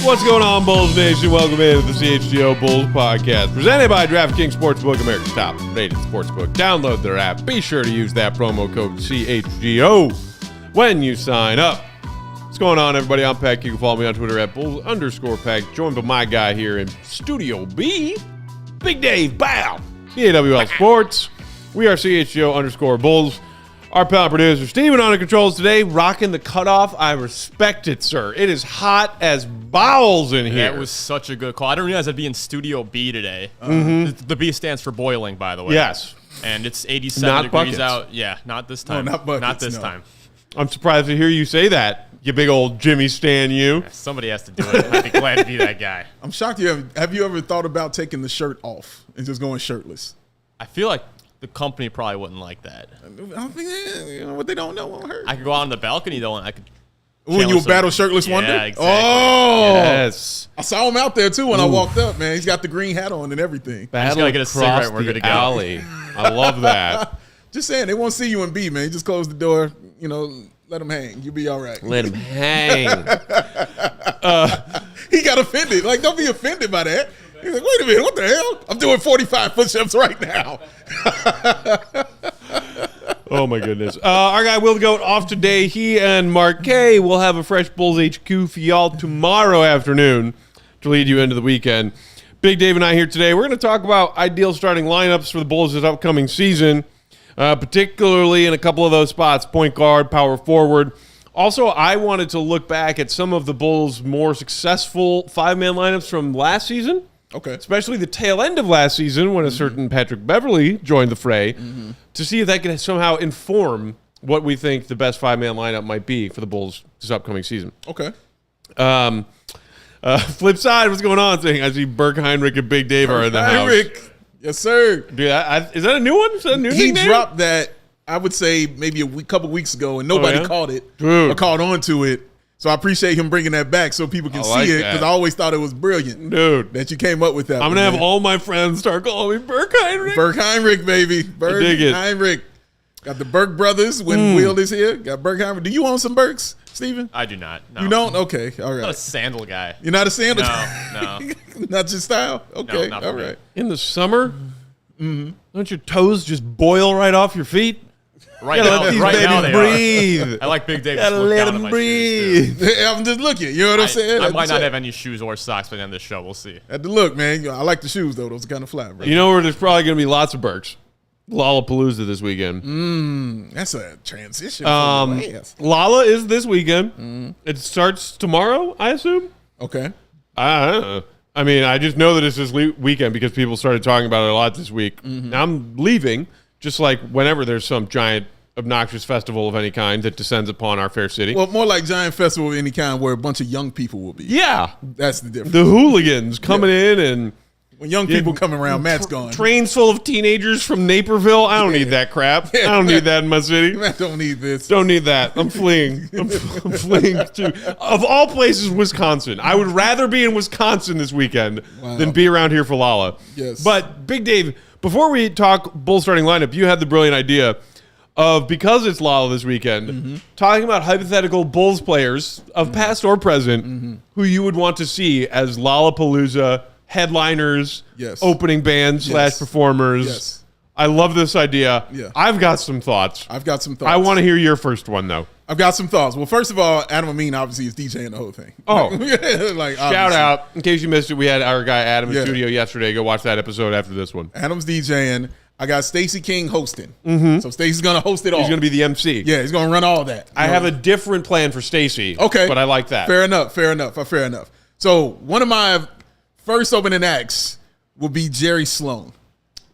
What's going on, Bulls Nation? Welcome into the CHGO Bulls podcast, presented by DraftKings Sportsbook, America's top rated sportsbook. Download their app. Be sure to use that promo code CHGO when you sign up. What's going on, everybody? I'm Pat. You can follow me on Twitter at Bulls_Pack. Joined by my guy here in Studio B, Big Dave Bow, AWL Sports. We are CHGO_Bulls. Our pal producer, Steven, on the controls today, rocking the cutoff. I respect it, sir. It is hot as bowels in here. That was such a good call. I didn't realize I'd be in Studio B today. The B stands for boiling, by the way. Yes. And it's 87 not degrees buckets. out. Yeah, not this time. No, not buckets, Not this no. time. I'm surprised to hear you say that, you big old Jimmy Stan you. Somebody has to do it. I'd be glad to be that guy. I'm shocked have you ever thought about taking the shirt off and just going shirtless? I feel like the company probably wouldn't like that. I don't think what they don't know won't hurt. I could go out on the balcony, though, and I could... When you a battle shirtless wonder? Yeah, exactly. Oh! Yes. I saw him out there, too, when I walked up, man. He's got the green hat on and everything. Battle gotta get a across cigarette and we're the good to go. alley. I love that. Just saying, they won't see you in B, man. Just close the door, let them hang. You'll be all right. Let him hang. He got offended. Like, don't be offended by that. He's like, wait a minute, what the hell? I'm doing 45 push-ups right now. Oh, my goodness. Our guy Will Goat off today. He and Mark K will have a fresh Bulls HQ for y'all tomorrow afternoon to lead you into the weekend. Big Dave and I here today. We're going to talk about ideal starting lineups for the Bulls this upcoming season, particularly in a couple of those spots, point guard, power forward. Also, I wanted to look back at some of the Bulls' more successful five-man lineups from last season. Okay. Especially the tail end of last season when a certain Patrick Beverly joined the fray to see if that can somehow inform what we think the best five-man lineup might be for the Bulls this upcoming season. Okay. Flip side, what's going on? I see Burke Heinrich and Big Dave are in the house. Heinrich. Yes, sir. Dude, is that a new one? Is that a new He nickname? dropped that, I would say, maybe a couple weeks ago, and nobody yeah? caught it Dude. or caught on to it. So I appreciate him bringing that back so people can I like see it, that. because I always thought it was brilliant Dude. that you came up with that. I'm one, going to have man. all my friends start calling me Burke Heinrich. Burke Heinrich, baby. Burke dig it. Heinrich. Got the Burke brothers when Will is here. Got Burke Heinrich. Do you own some Burks, Steven? I do not. No. You don't? Okay. All I'm not a right. sandal guy. You're not a sandal? No. Not your style? Okay. not All for me. right. In the summer, don't your toes just boil right off your feet? Right Gotta now, let these right now babies they breathe. are. I like Big Dave to Gotta look let down at them my shoes, too. breathe. I'm just looking. You know what I'm saying? I Had might to not check. have any shoes or socks by the end of the show. We'll see. Had to look, man. I like the shoes, though. Those are kind of flat, bro. You know where there's probably going to be lots of Burks? Lollapalooza this weekend. That's a transition. from the last. Lala is this weekend. It starts tomorrow, I assume. Okay. I don't know. I mean, I just know that it's this weekend because people started talking about it a lot this week. Now I'm leaving, just like whenever there's some giant, obnoxious festival of any kind that descends upon our fair city. Well, more like giant festival of any kind where a bunch of young people will be. Yeah. That's the difference. The hooligans coming in and When young people come around, Matt's gone. trains full of teenagers from Naperville. I don't need that crap. I don't need that in my city. Matt don't need this. Don't need that. I'm fleeing. I'm fleeing to, of all places, Wisconsin. I would rather be in Wisconsin this weekend than be around here for Lala. Yes. But, Big Dave, before we talk Bull starting lineup, you had the brilliant idea of, because it's Lala this weekend, talking about hypothetical Bulls players of past or present who you would want to see as Lollapalooza headliners, Yes. opening bands / performers. Yes. I love this idea. Yeah. I've got some thoughts. I've got some thoughts. I want to hear your first one, though. I've got some thoughts. Well, first of all, Adam Amin obviously is DJing the whole thing. Oh. like Shout obviously. out. In case you missed it, we had our guy Adam in Yeah. studio yesterday. Go watch that episode after this one. Adam's DJing. I got Stacey King hosting. So Stacey's going to host it all. He's going to be the MC. Yeah, he's going to run all that. I have a different plan for Stacey. Okay. But I like that. Fair enough. So one of my first opening acts will be Jerry Sloan.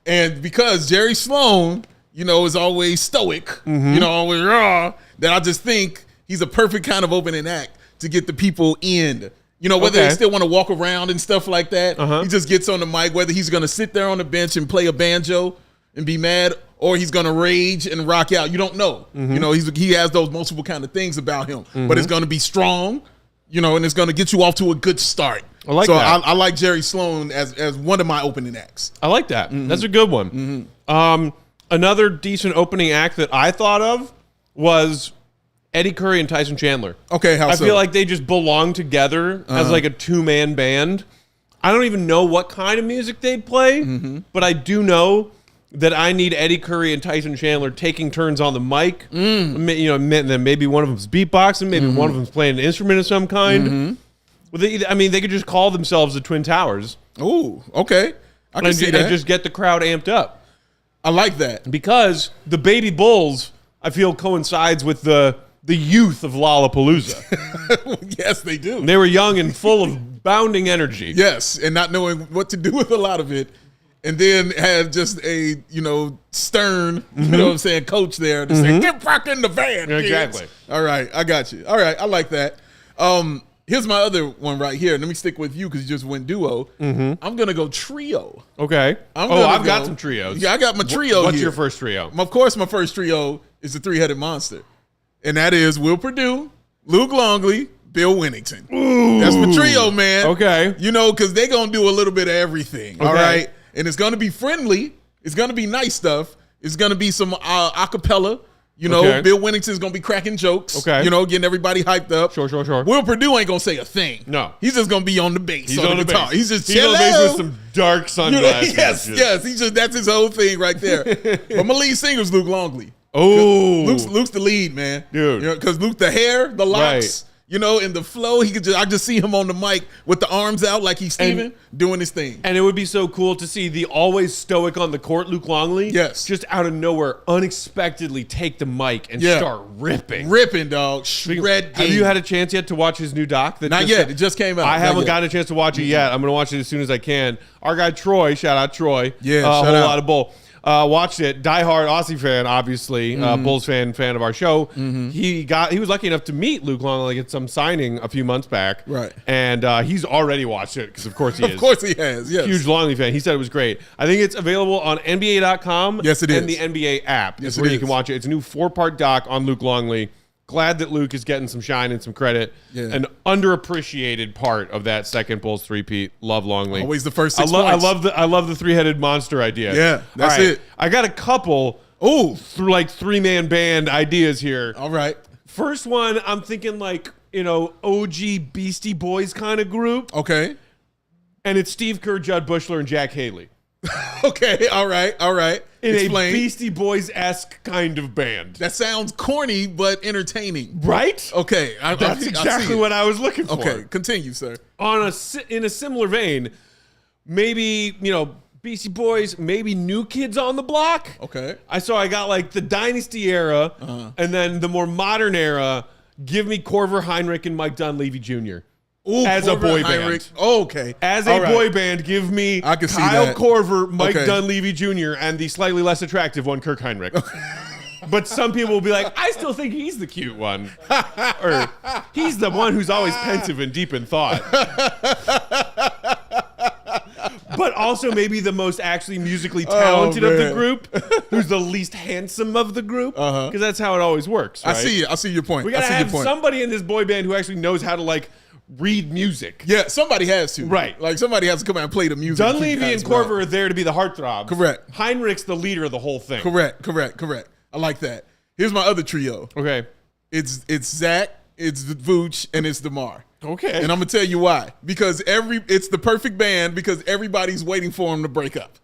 And because Jerry Sloan, is always stoic, always raw, that I just think he's a perfect kind of opening act to get the people in. Whether they still want to walk around and stuff like that. He just gets on the mic, whether he's going to sit there on the bench and play a banjo and be mad, or he's going to rage and rock out. You don't know. He has those multiple kind of things about him. But it's going to be strong, and it's going to get you off to a good start. I like so that. I like Jerry Sloan as one of my opening acts. I like that. That's a good one. Another decent opening act that I thought of was Eddie Curry and Tyson Chandler. Okay, how I so? feel like they just belong together as like a two-man band. I don't even know what kind of music they'd play, but I do know that I need Eddie Curry and Tyson Chandler taking turns on the mic. You know, then maybe one of them's beatboxing, maybe one of them's playing an instrument of some kind. Well, they could just call themselves the Twin Towers. Ooh, okay. I can see that. And just get the crowd amped up. I like that. Because the Baby Bulls, I feel, coincides with the youth of Lollapalooza. Yes, they do. They were young and full of bounding energy. Yes, and not knowing what to do with a lot of it. And then had just a, stern, you know what I'm saying, coach there to say, get back in the van, kids. Exactly. All right, I got you. All right, I like that. Here's my other one right here. Let me stick with you because you just went duo. I'm going to go trio. Okay. I've got some trios. Yeah, I got my trio What's here. your first trio? Of course, my first trio is the three-headed monster. And that is Will Perdue, Luke Longley, Bill Winnington. Ooh. That's my trio, man. Okay. Because they're going to do a little bit of everything. All right? And it's going to be friendly. It's going to be nice stuff. It's going to be some acapella. Bill Winnington's going to be cracking jokes. Okay. Getting everybody hyped up. Sure. Will Perdue ain't going to say a thing. No. He's just going to be on the bass. He's on the guitar. bass. He's just chilling. He's on the bass with some dark sunglasses. Yes. That's his whole thing right there. But my lead singer is Luke Longley. Oh. Luke's the lead, man. Dude. Because Luke, the hair, the locks. Right. In the flow, I just see him on the mic with the arms out like he's Steven doing his thing. And it would be so cool to see the always stoic on the court Luke Longley. Yes. Just out of nowhere, unexpectedly take the mic and start ripping. Ripping, dog. Shredding. Have you had a chance yet to watch his new doc? Not yet. It just came out. I haven't gotten a chance to watch it yet. I'm going to watch it as soon as I can. Our guy Troy, shout out Troy. Yeah, shout out. Lot of Bull. Watched it. Diehard Aussie fan, obviously. Bulls fan of our show. He was lucky enough to meet Luke Longley at some signing a few months back. Right. And he's already watched it because, of course, he is. Of course he has, yes. Huge Longley fan. He said it was great. I think it's available on NBA.com. Yes, it is. And the NBA app. Yes, where you can watch it. It's a new 4-part doc on Luke Longley. Glad that Luke is getting some shine and some credit. Yeah. An underappreciated part of that second Bulls three-peat. Love Longley. Always the first 6 points. I love the three-headed monster idea. Yeah, that's it. I got a couple three-man band ideas here. All right. First one, I'm thinking OG Beastie Boys kind of group. Okay. And it's Steve Kerr, Judd Bushler, and Jack Haley. Okay, all right. Explain. A Beastie Boys-esque kind of band. That sounds corny, but entertaining. Right? Okay. That's exactly what I was looking for. Okay, continue, sir. In a similar vein, maybe, Beastie Boys, maybe New Kids on the Block. Okay. I got the Dynasty era, and then the more modern era, give me Corver Heinrich and Mike Dunleavy Jr. Ooh, as Corver, a boy Heinrich. band. Oh, okay. As a boy band, give me I can see Kyle that. Corver, Mike Dunleavy Jr., and the slightly less attractive one, Kirk Heinrich. But some people will be like, I still think he's the cute one. Or he's the one who's always pensive and deep in thought. But also maybe the most actually musically talented of the group, who's the least handsome of the group, because that's how it always works, right? I see your point. We got to have somebody in this boy band who actually knows how to, read music. Yeah, somebody has to. Right. Somebody has to come out and play the music. Dunleavy and Corver are there to be the heartthrobs. Correct. Heinrich's the leader of the whole thing. Correct. I like that. Here's my other trio. Okay. It's Zach, it's Vooch, and it's DeMar. Okay. And I'm going to tell you why. Because it's the perfect band because everybody's waiting for them to break up.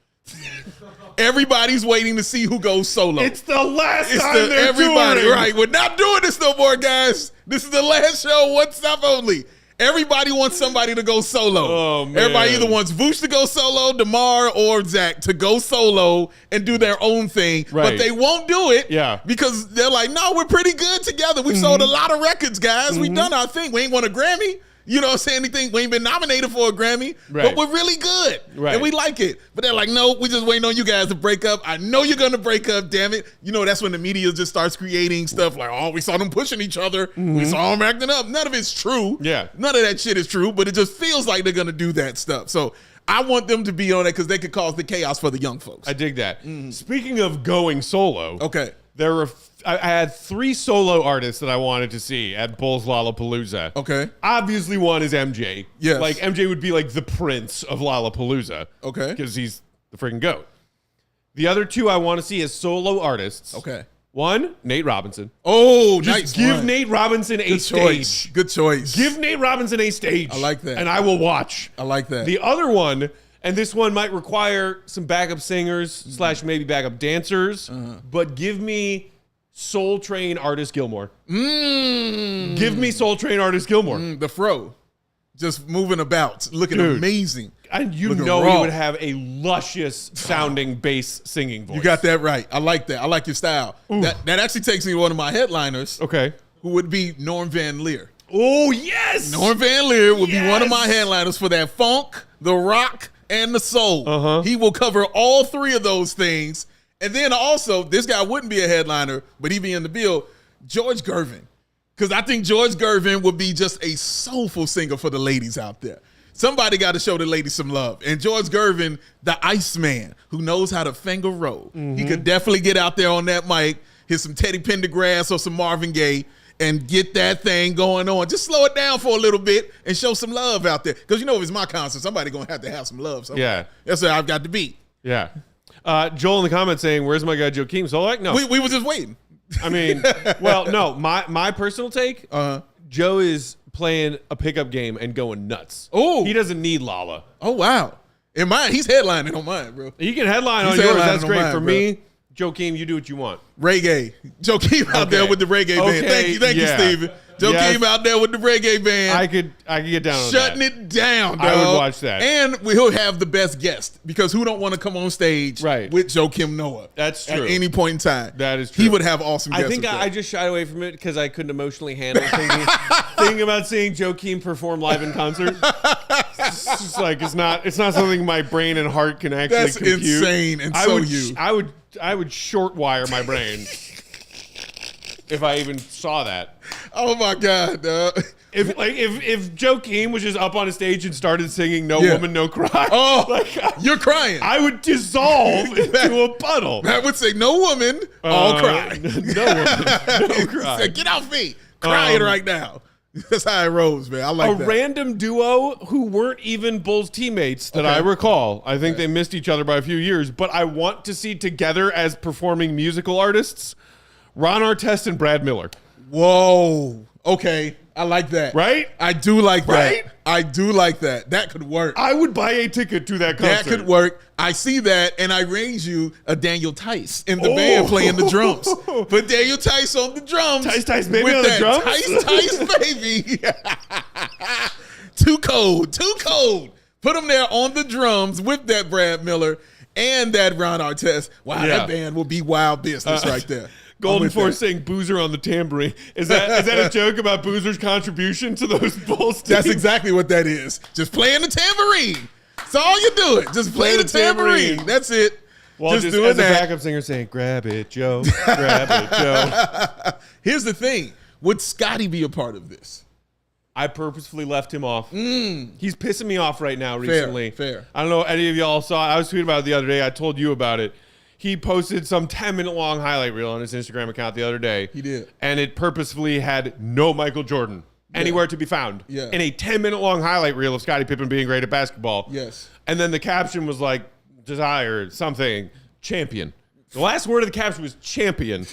Everybody's waiting to see who goes solo. It's the last time they're everybody, touring. Right. We're not doing this no more, guys. This is the last show, one stop only. Everybody wants somebody to go solo. Oh, man. Everybody either wants Vooch to go solo, DeMar, or Zach to go solo and do their own thing. Right. But they won't do it because they're like, no, we're pretty good together. We've sold a lot of records, guys. We've done our thing. We ain't won a Grammy. You know what I'm saying? Anything, we ain't been nominated for a Grammy, but we're really good. Right. And we like it. But they're like, no, we just waiting on you guys to break up. I know you're going to break up, damn it. That's when the media just starts creating stuff like, oh, we saw them pushing each other. We saw them acting up. None of it's true. Yeah. None of that shit is true, but it just feels like they're going to do that stuff. So I want them to be on it because they could cause the chaos for the young folks. I dig that. Speaking of going solo. Okay. I had 3 solo artists that I wanted to see at Bulls Lollapalooza. Okay. Obviously, one is MJ. Yes. MJ would be the prince of Lollapalooza. Okay. Because he's the freaking GOAT. The other 2 I want to see as solo artists. Okay. One, Nate Robinson. Oh, Just nice. give one. Nate Robinson a stage. Good choice. Give Nate Robinson a stage. I like that. And I will watch. I like that. The other one, and this one might require some backup singers / maybe backup dancers, but give me Soul Train Artist Gilmore. Give me Soul Train Artist Gilmore. The fro. Just moving about, looking Dude. amazing. And you Looking know raw. he would have a luscious sounding bass singing voice. You got that right. I like that. I like your style. That actually takes me to one of my headliners, Okay. who would be Norm Van Leer. Oh, yes. Norm Van Leer would be one of my Yes. headliners for that funk, the rock, and the soul. He will cover all three of those things. And then also, this guy wouldn't be a headliner, but he'd be in the bill, George Gervin. Because I think George Gervin would be just a soulful singer for the ladies out there. Somebody got to show the ladies some love. And George Gervin, the Iceman, who knows how to finger roll. He could definitely get out there on that mic, hit some Teddy Pendergrass or some Marvin Gaye, and get that thing going on. Just slow it down for a little bit and show some love out there. Because you know if it's my concert, somebody going to have some love. Somewhere. Yeah. That's what I've got to be. Yeah. Joel in the comments saying, where's my guy Joakim? So like, no. We were just waiting. I mean, well, no. My personal take, Joe is playing a pickup game and going nuts. Oh. He doesn't need Lala. Oh, wow. In mine, he's headlining on mine, bro. He can headline He's on yours. headlining That's on great. mine, For bro. me, Joakim, you do what you want. Reggae. Joakim out there with the reggae band. Thank you, Steven. Joakim out there with the reggae band. I could get down on Shutting that. it down, dog. I would watch that. And we'll have the best guest because who don't want to come on stage Right. with Joakim Noah? That's true. At any point in time. That is true. He would have awesome guests. I think with I that. just shied away from it because I couldn't emotionally handle thinking about seeing Joakim perform live in concert. It's just like it's not something my brain and heart can actually That's compute. insane and so you. I would short wire my brain if I even saw that. Oh my God, dog. If Joakim was just up on a stage and started singing "No Woman, No Cry," Oh, you're crying. I would dissolve into a puddle. I would say, no woman, all cry. No woman, no cry. Say, get off me. Crying right now. That's how it rolls, man. I like that. Random duo who weren't even Bulls teammates that I recall. I think they missed each other by a few years, but I want to see together as performing musical artists, Ron Artest and Brad Miller. Whoa. Okay. I like that. Right? I do like that. Right? I do like that. That could work. I would buy a ticket to that concert. That could work. I see that, and I raise you a Daniel Tice in the band playing the drums. Put Daniel Tice on the drums. Tice baby with on the that drums? Tice baby. Too cold. Put him there on the drums with that Brad Miller and that Ron Artest. Wow, that band will be wild business right there. Golden Force saying Boozer on the tambourine. Is that a joke about Boozer's contribution to those Bulls teams? That's exactly what that is. Just playing the tambourine. That's all you do it. Just play the tambourine. That's it. Well, just doing as that. a backup singer saying, grab it, Joe. Grab it, Joe. Here's the thing. Would Scotty be a part of this? I purposefully left him off. He's pissing me off right now recently. Fair. I don't know if any of y'all saw it. I was tweeting about it the other day. I told you about it. He posted some 10-minute long highlight reel on his Instagram account the other day. He did. And it purposefully had no Michael Jordan anywhere to be found. Yeah. In a 10-minute long highlight reel of Scottie Pippen being great at basketball. Yes. And then the caption was like, desire, something, champion. The last word of the caption was champion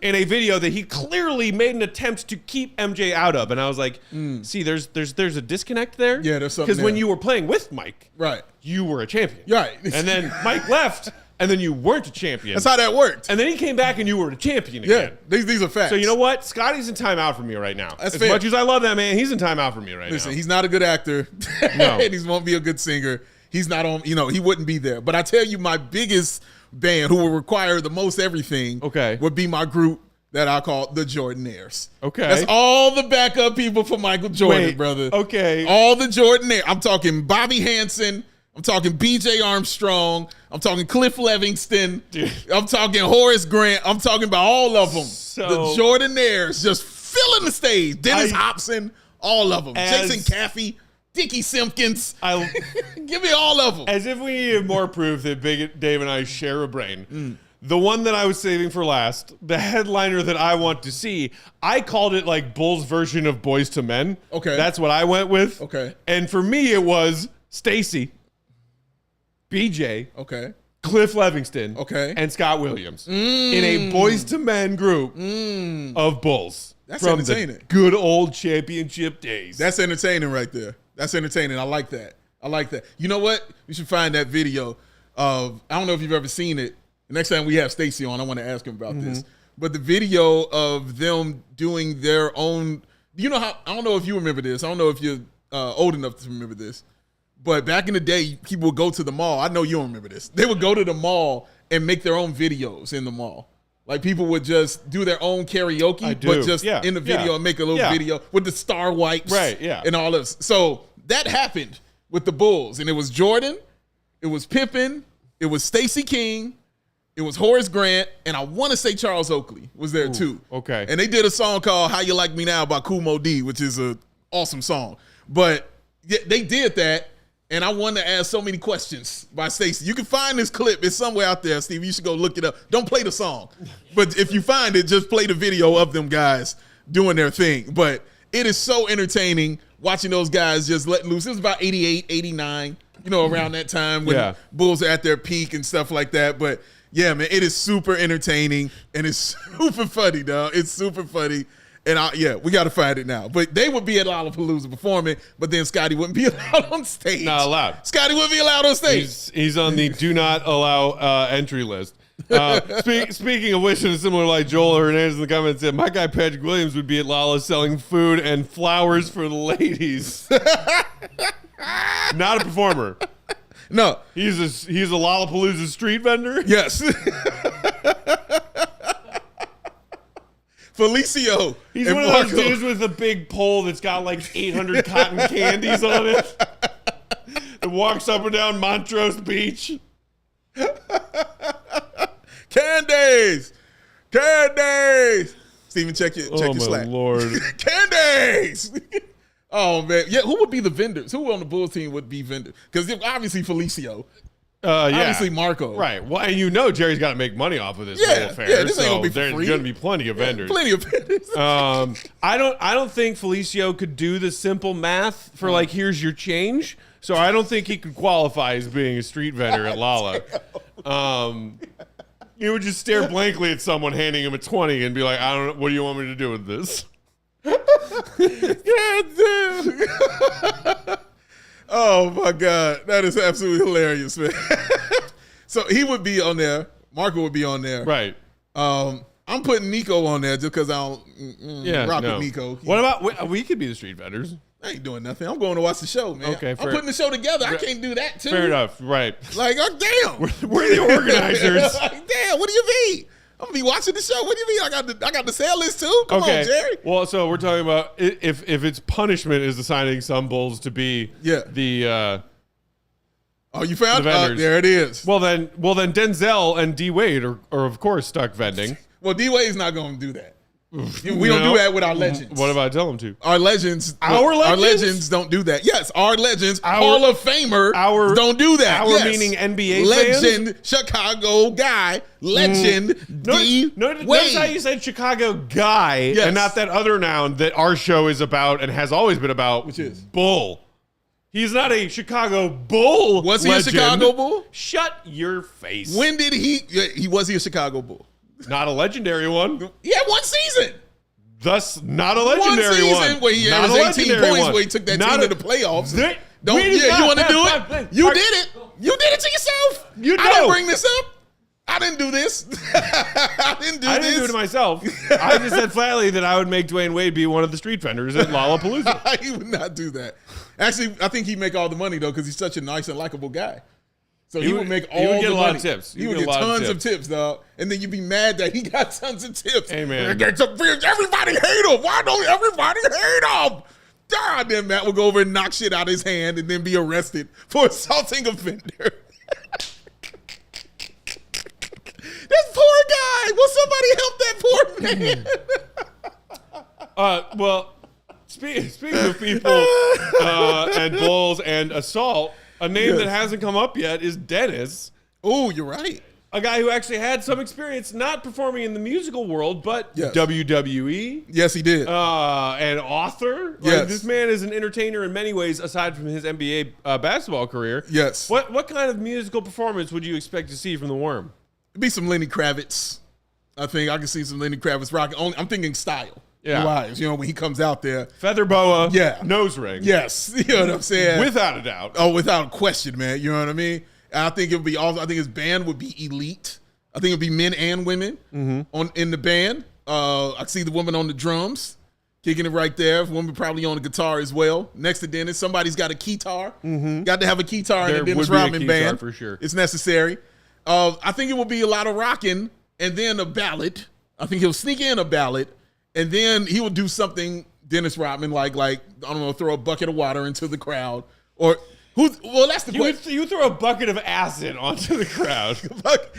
in a video that he clearly made an attempt to keep MJ out of. And I was like, see, there's a disconnect there. Yeah, there's something Because when there. you were playing with Mike, Right. you were a champion. Right. And then Mike left, and then you weren't a champion. That's how that worked. And then he came back, and you were a champion Yeah, again. these are facts. So you know what? Scotty's in timeout for me right now. That's as fair. much as I love that man, he's in timeout for me right Listen, now. he's not a good actor. No. And he won't be a good singer. He's not on, he wouldn't be there. But I tell you, my biggest band who will require the most everything would be my group that I call the Jordanaires. Okay. That's all the backup people for Michael Jordan, Wait, brother. okay. All the Jordanaires. I'm talking Bobby Hansen. I'm talking B.J. Armstrong. I'm talking Cliff Livingston. Dude. I'm talking Horace Grant. I'm talking about all of them. So- the Jordanaires just filling the stage. Dennis I- Hobson, all of them. As- Jason Caffey, Dickie Simpkins. I, Give me all of them. as if we needed more proof that Big Dave and I share a brain. The one that I was saving for last, the headliner that I want to see, I called it like Bulls' version of Boys to Men. Okay. That's what I went with. Okay. And for me, it was Stacy, BJ, Okay. Cliff Livingston, Okay. and Scott Williams in a boys to men group of Bulls. That's from entertaining. The good old championship days. That's entertaining right there. That's entertaining. I like that. You know what? We should find that video of, I don't know if you've ever seen it. The next time we have Stacy on, I want to ask him about this. But the video of them doing their own, you know how, I don't know if you remember this. I don't know if you're old enough to remember this. But back in the day, people would go to the mall. I know you don't remember this. They would go to the mall and make their own videos in the mall. Like people would just do their own karaoke, but just in the video and make a little video with the star wipes and all this. So that happened with the Bulls. And it was Jordan, it was Pippen, it was Stacey King, it was Horace Grant, and I want to say Charles Oakley was there too. Okay. And they did a song called How You Like Me Now by Kool Moe Dee, which is an awesome song. But they did that. And I wanted to ask so many questions by Stacey. You can find this clip. It's somewhere out there, Steve. You should go look it up. Don't play the song. But if you find it, just play the video of them guys doing their thing. But it is so entertaining watching those guys just let loose. It was about 88, 89, around that time when Bulls are at their peak and stuff like that. But, yeah, man, it is super entertaining. And it's super funny, dog. It's super funny. And we got to find it now. But they would be at Lollapalooza performing, but then Scotty wouldn't be allowed on stage. Not allowed. Scotty wouldn't be allowed on stage. He's on the do not allow entry list. Speaking of which, in a similar light, Joel Hernandez in the comments said, my guy Patrick Williams would be at Lala selling food and flowers for the ladies. Not a performer. No. He's a Lollapalooza street vendor? Yes. Felicio. He's one of those dudes with a big pole that's got like 800 cotton candies on it. That walks up and down Montrose Beach. Candies. Steven, check your Slack. Oh, my Lord. Candies. Oh, man. Yeah, who would be the vendors? Who on the Bulls team would be vendors? Because obviously Felicio. Obviously Marco. Right. Well, and Jerry's got to make money off of this whole affair. Yeah, this ain't so gonna be for there's free. going to be plenty of vendors. Plenty of vendors. I don't think Felicio could do the simple math for like, here's your change. So I don't think he could qualify as being a street vendor at Lala. He would just stare blankly at someone handing him a 20 and be like, I don't know, what do you want me to do with this? God damn. Oh, my God. That is absolutely hilarious, man. So he would be on there. Marco would be on there. Right. I'm putting Nico on there just because I don't rock with Nico. What about, we could be the street vendors. I ain't doing nothing. I'm going to watch the show, man. Okay, I'm putting the show together. I can't do that, too. Fair enough. Right. Like, oh, damn. We're the organizers. Like, damn, what do you mean? I'm going to be watching the show. What do you mean? I got the sale list, too? Come on, Jerry. Well, so we're talking about if its punishment is assigning some Bulls to be the oh, you found vendors. There it is. Well then Denzel and D Wade are of course stuck vending. Well, D Wade's not going to do that. We don't do that with our legends. What about tell them to? Our legends. Our legends don't do that. Yes, our legends, Hall of Famer, don't do that. Our meaning NBA legend, fans? Chicago guy, legend, D Wade. Notice how you said Chicago guy and not that other noun that our show is about and has always been about, which is Bull. He's not a Chicago Bull. Was he legend. a Chicago Bull? Shut your face. When did he was he a Chicago Bull? Not a legendary one. He had one season. Thus, not a legendary one. One season where he had his 18 points where he took that team to the playoffs. You want to do it? You did it. You did it to yourself. I didn't bring this up. I didn't do this. I didn't do it to myself. I just said flatly that I would make Dwayne Wade be one of the street vendors at Lollapalooza. He would not do that. Actually, I think he'd make all the money, though, because he's such a nice and likable guy. So he would make all the money. He would get a lot of tips. He would get tons of tips, dog. And then you'd be mad that he got tons of tips. Hey, man. Everybody hate him. Why don't everybody hate him? God, then Matt would go over and knock shit out of his hand and then be arrested for assaulting a vendor. This poor guy. Will somebody help that poor man? Well, speaking of people and Bulls and assault, a name that hasn't come up yet is Dennis. Oh, you're right. a guy who actually had some experience not performing in the musical world, but Yes. WWE. Yes, he did. An author. Yes. Like, this man is an entertainer in many ways, aside from his NBA basketball career. Yes. What kind of musical performance would you expect to see from the Worm? It'd be some Lenny Kravitz. I think I can see some Lenny Kravitz rocking. I'm thinking style. Yeah. Wise, when he comes out there. Feather boa. Yeah. Nose ring. Yes. You know what I'm saying? Without a doubt. Oh, without question, man. You know what I mean? And I think it would be also. I think his band would be elite. I think it'd be men and women in the band. I see the woman on the drums, kicking it right there. Woman probably on the guitar as well. Next to Dennis, somebody's got a keytar. Got to have a keytar in the Dennis Rodman band for sure. It's necessary. I think it will be a lot of rocking and then a ballad. I think he'll sneak in a ballad, and then he will do something Dennis Rodman like I don't know, throw a bucket of water into the crowd or. Well, that's the question. You throw a bucket of acid onto the crowd.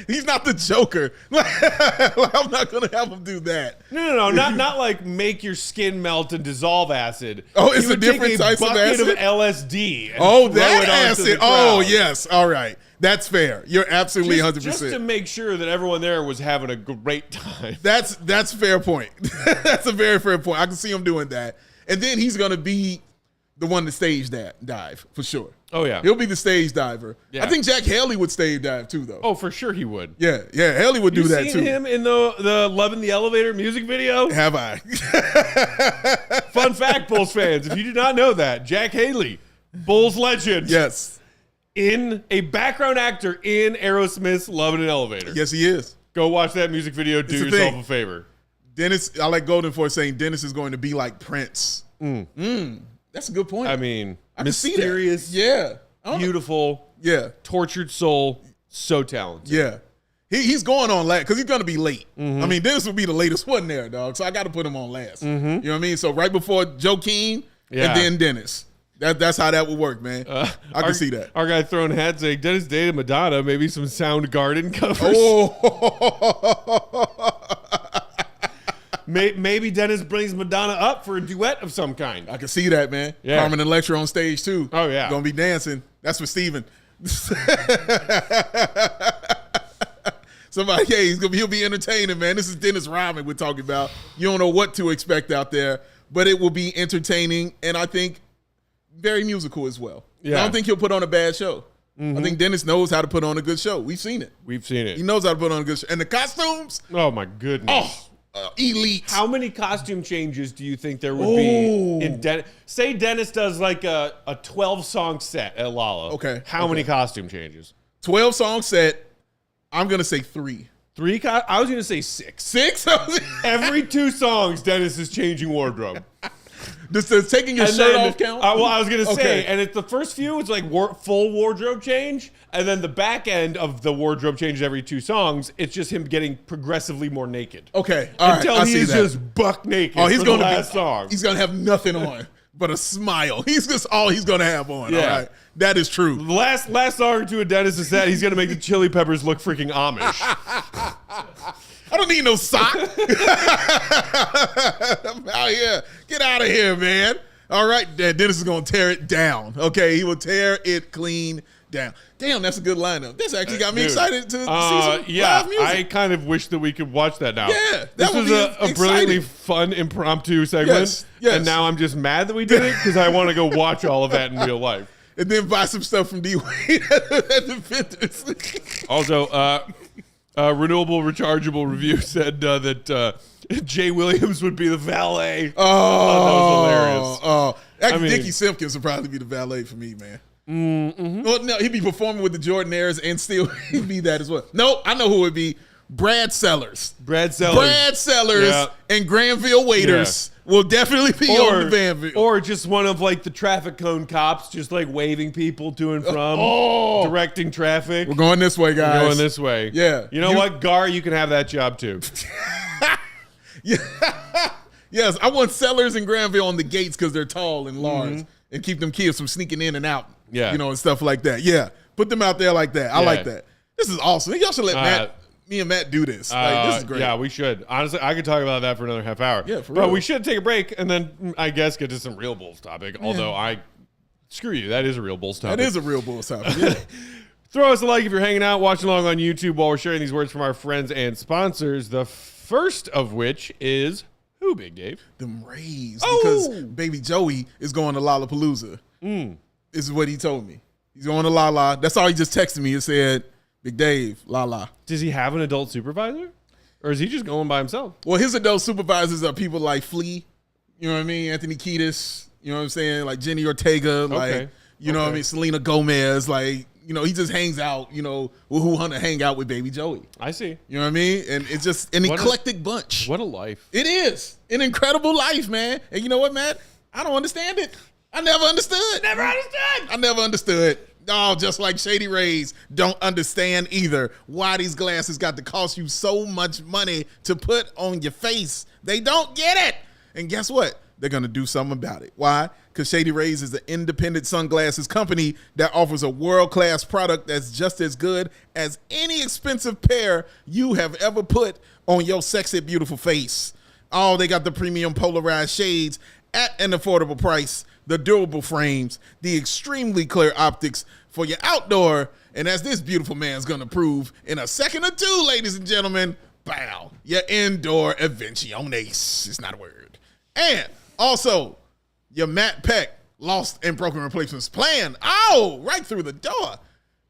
He's not the Joker. I'm not going to have him do that. No. Not like make your skin melt and dissolve acid. Oh, it's He a would different take type of bucket acid? of LSD. And Oh, throw that it onto acid. the Oh, crowd. yes. All right. That's fair. You're absolutely 100%. Just to make sure that everyone there was having a great time. That's a fair point. That's a very fair point. I can see him doing that. And then he's going to be the one to stage dive for sure. Oh, yeah. He'll be the stage diver. Yeah. I think Jack Haley would stage dive too, though. Oh, for sure he would. Yeah, Haley would do that You too. seen him in the Love in the Elevator music video? Have I? Fun fact, Bulls fans, if you did not know that, Jack Haley, Bulls legend, Yes. in a background actor in Aerosmith's Love in an Elevator. Yes, he is. Go watch that music video. Do It's the yourself thing. a favor. Dennis, I like Golden for saying Dennis is going to be like Prince. That's a good point. I mean, I can see that. mysterious, Yeah. beautiful, Yeah. tortured soul, so talented. Yeah. He's going on last because he's going to be late. I mean, Dennis will be the latest one there, dog. So I got to put him on last. You know what I mean? So right before Joaquin Yeah. and then Dennis. That's how that would work, man. I can see that. Our guy throwing heads saying, Dennis dated Madonna, maybe some Soundgarden covers. Oh. Maybe Dennis brings Madonna up for a duet of some kind. I can see that, man. Yeah. Carmen and Lecture on stage, too. Oh, yeah. Going to be dancing. That's for Steven. Somebody, he'll be entertaining, man. This is Dennis Rodman we're talking about. You don't know what to expect out there, but it will be entertaining and I think very musical as well. Yeah. I don't think he'll put on a bad show. I think Dennis knows how to put on a good show. We've seen it. We've seen it. He knows how to put on a good show. And the costumes, Oh, my goodness. elite. How many costume changes do you think there would be in Dennis? Say Dennis does like a 12-song set at Lolla. Okay. How many costume changes? 12-song set, I'm going to say 3. I was going to say 6. 6? Every 2 songs, Dennis is changing wardrobe. Does taking your And shirt then- off count? well, I was going to say, Okay. and it's the first few, it's like full wardrobe change. And then the back end of the wardrobe changes every 2 songs. It's just him getting progressively more naked. Okay. All right. Until I see he's that. just buck naked Oh, he's for going the to last song. He's going to have nothing on but a smile. He's just all he's going to have on. Yeah. All right. That is true. The last song or two of Dennis' set, he's going to make the Chili Peppers look freaking Amish. I don't need no sock. I'm out here. Get out of here, man. All right. Dennis is going to tear it down. Okay. He will tear it clean down. Damn, that's a good lineup. This actually got me Dude. excited to see some Yeah, live music. I kind of wish that we could watch that now. Yeah, that this would was be a brilliantly exciting. fun impromptu segment. Yes, yes. And now I'm just mad that we did it because I want to go watch all of that in real life. And then buy some stuff from D-Wade at the vendors. Also, Renewable Rechargeable Review said that Jay Williams would be the valet. That was hilarious. Actually, I mean- Dickie Simpkins would probably be the valet for me, man. Well, no, he'd be performing with the Jordanaires and still he'd be that as well. No, I know who it would be. Brad Sellers. Brad Sellers. Brad Sellers Yeah. and Granville Waiters will definitely be on the Vanville. Or just one of like the traffic cone cops, just like waving people to and from, directing traffic. We're going this way, guys. We're going this way. Yeah. You know what, Gar, you can have that job too. Yeah. Yes, I want Sellers and Granville on the gates because they're tall and large and keep them kids from sneaking in and out. Yeah. You know, and stuff like that. Yeah. Put them out there like that. I Yeah. like that. This is awesome. Y'all should let me and Matt do this. Like, this is great. Yeah, we should. Honestly, I could talk about that for another half hour. Yeah, for But real. we should take a break and then I guess get to some real Bulls topic. Although screw you, that is a real Bulls topic. That is a real Bulls topic. Yeah. Throw us a like if you're hanging out, watching along on YouTube while we're sharing these words from our friends and sponsors. The first of which is who, Big Dave? Them Rays. Because baby Joey is going to Lollapalooza. This is what he told me. He's going to Lala. That's all he just texted me and said, Big Dave, Lala. Does he have an adult supervisor? Or is he just going by himself? Well, his adult supervisors are people like Flea, you know what I mean? Anthony Kiedis, you know what I'm saying? Like Jenny Ortega, like, you know what I mean? Selena Gomez, like, you know, he just hangs out, you know, with who want to hang out with baby Joey. I see. You know what I mean? And it's just an eclectic bunch. What a life. It is. An incredible life, man. And you know what, Matt? I don't understand it. I never understood. I never understood. No, just like Shady Rays don't understand either why these glasses got to cost you so much money to put on your face. They don't get it. And guess what? They're going to do something about it. Why? Because Shady Rays is an independent sunglasses company that offers a world-class product that's just as good as any expensive pair you have ever put on your sexy, beautiful face. Oh, they got the premium polarized shades at an affordable price, the durable frames, the extremely clear optics for your outdoor, and as this beautiful man's going to prove in a second or two, ladies and gentlemen, bow, your indoor invenciones. It's not a word. And also, your Matt Peck lost and broken replacements plan. Oh, right through the door.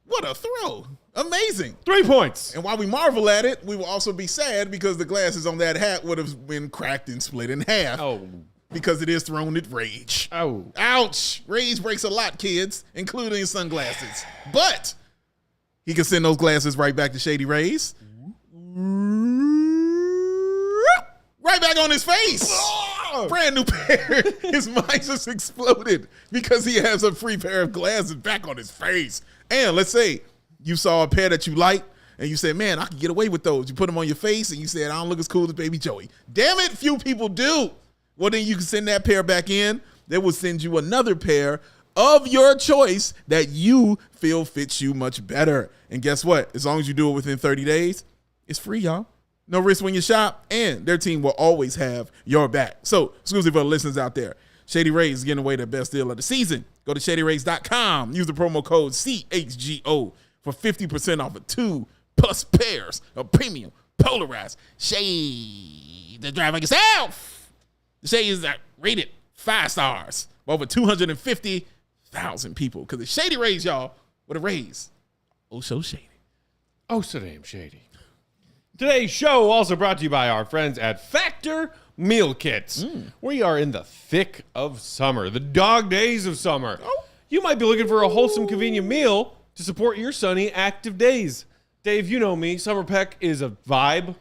What a throw. Amazing. 3 points. And while we marvel at it, we will also be sad because the glasses on that hat would have been cracked and split in half. Oh. Because it is thrown at rage. Oh. Ouch. Rage breaks a lot, kids, including sunglasses. But he can send those glasses right back to Shady Rays. Right back on his face. Brand new pair. His mind just exploded because he has a free pair of glasses back on his face. And let's say you saw a pair that you like and you said, man, I can get away with those. You put them on your face and you said, I don't look as cool as baby Joey. Damn it, few people do. Well, then you can send that pair back in. They will send you another pair of your choice that you feel fits you much better. And guess what? As long as you do it within 30 days, it's free, y'all. No risk when you shop, and their team will always have your back. So, exclusive for the listeners out there, Shady Rays is giving away the best deal of the season. Go to shadyrays.com. Use the promo code CHGO for 50% off of 2+ pairs of premium polarized shades that drive like yourself. The shades are rated 5 stars by over 250,000 people. Because it's Shady Rays, y'all, with a raise. Oh, so shady. Oh, so damn shady. Today's show also brought to you by our friends at Factor Meal Kits. We are in the thick of summer, the dog days of summer. You might be looking for a wholesome, convenient meal to support your sunny, active days. Dave, you know me. Summer Peck is a vibe.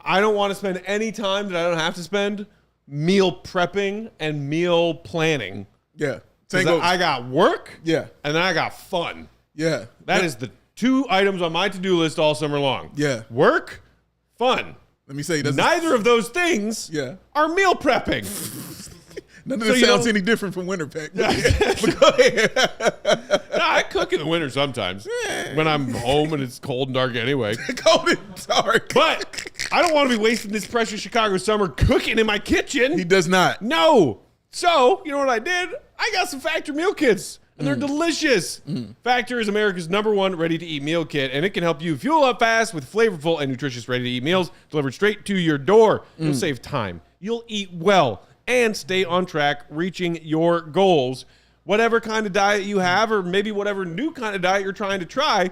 I don't want to spend any time that I don't have to spend meal prepping and meal planning. Yeah. I got work. Yeah. And then I got fun. Yeah. That is the 2 items on my to-do list all summer long. Yeah. Work, fun. Let me say, neither of those things are meal prepping. None of this sounds any different from Winter Peck. But go ahead. I cook in the winter sometimes when I'm home and it's cold and dark anyway. Cold and dark. But I don't want to be wasting this precious Chicago summer cooking in my kitchen. He does not. No. So, you know what I did? I got some Factor meal kits. And they're delicious. Factor is America's #1 ready-to-eat meal kit, and it can help you fuel up fast with flavorful and nutritious ready-to-eat meals delivered straight to your door. You'll save time. You'll eat well and stay on track reaching your goals. Whatever kind of diet you have, or maybe whatever new kind of diet you're trying to try,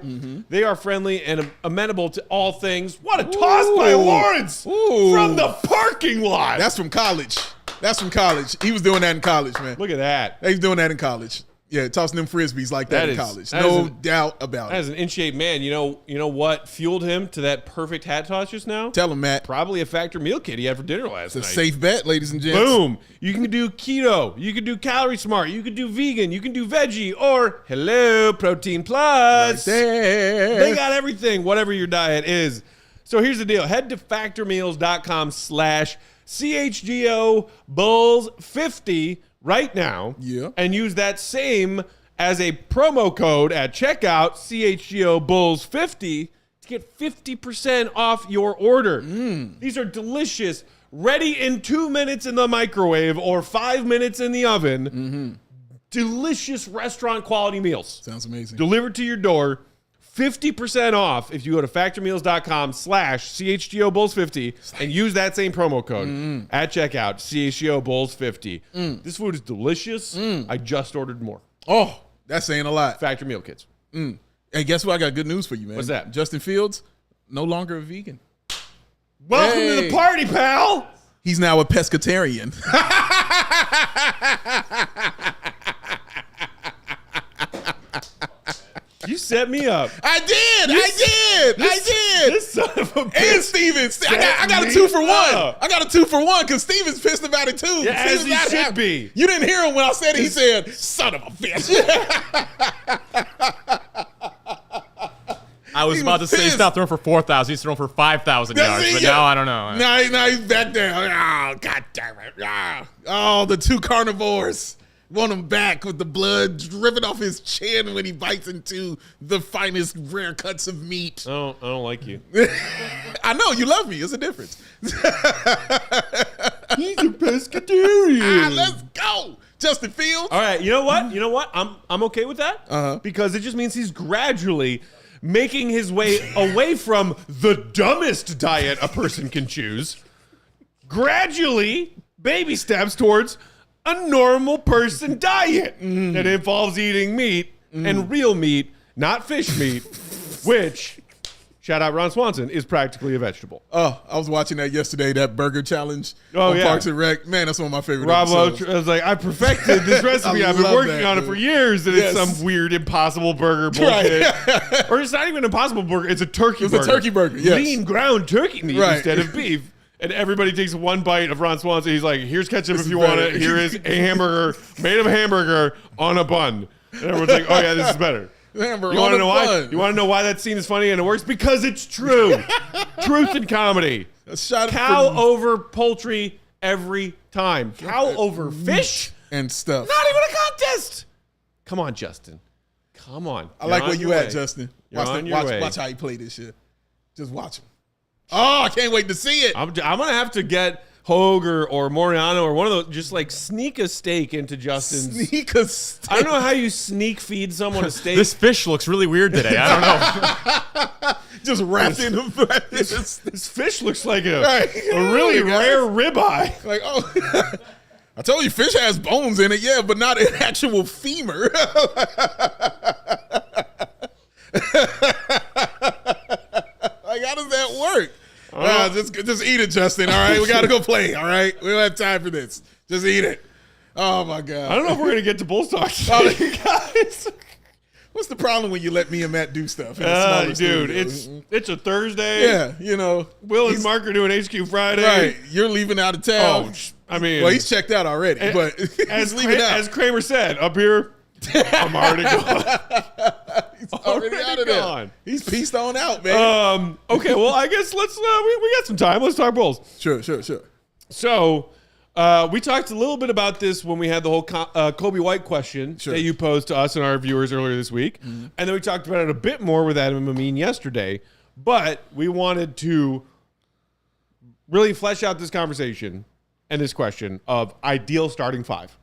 they are friendly and amenable to all things. What a toss by Lawrence from the parking lot. That's from college. He was doing that in college, man. Look at that. He's doing that in college. Yeah, tossing them frisbees like that in college. No doubt about it. As an in-shape man, you know what fueled him to that perfect hat toss just now? Tell him, Matt. Probably a Factor meal kit he had for dinner last night. It's a safe bet, ladies and gents. Boom. You can do keto. You can do calorie smart. You can do vegan. You can do veggie. Or, hello, protein plus. Right there. They got everything, whatever your diet is. So here's the deal. Head to factormeals.com/CHGO Bulls 50 right now, and use that same as a promo code at checkout, CHGO Bulls 50, to get 50% off your order. These are delicious, ready in 2 minutes in the microwave or 5 minutes in the oven. Delicious restaurant quality meals. Sounds amazing. Delivered to your door 50% off if you go to factormeals.com/CHGO Bulls50 and use that same promo code at checkout, CHGO Bulls50. This food is delicious. I just ordered more. Oh, that's saying a lot. Factor Meal Kits. And guess what? I got good news for you, man. What's that? Justin Fields, no longer a vegan. Welcome to the party, pal. He's now a pescatarian. You set me up. I did. This son of a bitch. And Steven. I got a 2-for-1. I got a 2-for-1 because Steven's pissed about it too. Yeah, as he should be. You didn't hear him when I said it. He said, son of a bitch. I was about to say, stop throwing for 4,000. He's throwing for 5,000 yards, but now I don't know. Now he's back there. Oh, God damn it. Oh, the two carnivores. Want him back with the blood dripping off his chin when he bites into the finest rare cuts of meat. I don't like you. I know, you love me. It's a difference. He's a pescatarian. Let's go. Justin Fields. All right, you know what? I'm okay with that because it just means he's gradually making his way away from the dumbest diet a person can choose. Gradually, baby steps towards a normal person diet that involves eating meat and real meat, not fish meat, which, shout out Ron Swanson, is practically a vegetable. Oh, I was watching that yesterday, that burger challenge on Parks and Rec. Man, that's one of my favorite episodes. I was like, I perfected this recipe. I've been working on it for years, and it's some weird impossible burger bullshit. Right. Or it's not even an impossible burger. It's a turkey burger. It's a turkey burger, yes. Lean ground turkey meat instead of beef. And everybody takes one bite of Ron Swanson. He's like, here's ketchup if you want it. Here is a hamburger made of a hamburger on a bun. And everyone's like, oh, yeah, this is better. Hamburger you want to know why? bun. You want to know why that scene is funny and it works? Because it's true. Truth in comedy. Cow over poultry every time. Cow over fish and stuff. Not even a contest. Come on, Justin. Come on. I like where you at, Justin. Watch how you play this shit. Just watch him. Oh, I can't wait to see it. I'm going to have to get Hogue or Moriano or one of those, just like sneak a steak into Justin's. Sneak a steak. I don't know how you sneak feed someone a steak. This fish looks really weird today. I don't know. Just wrapped in them. This fish looks like a really rare ribeye. Like, oh, I told you fish has bones in it, yeah, but not an actual femur. Like, how does that work? Just eat it, Justin. All right, we got to go play. All right, we don't have time for this. Just eat it. Oh my God. I don't know if we're gonna get to Bulls talk today, guys. What's the problem when you let me and Matt do stuff? Dude, it's a Thursday. Yeah, you know, Will and Mark are doing HQ Friday. Right, you're leaving out of town. Oh, I mean, well, he's checked out already, but as Kramer said, up here, I'm already gone. He's already out of there. He's pieced on out, man. Okay, well, I guess let's we got some time. Let's talk Bulls. Sure. So, we talked a little bit about this when we had the whole Coby White question that you posed to us and our viewers earlier this week. And then we talked about it a bit more with Adam and Amin yesterday. But we wanted to really flesh out this conversation and this question of ideal starting five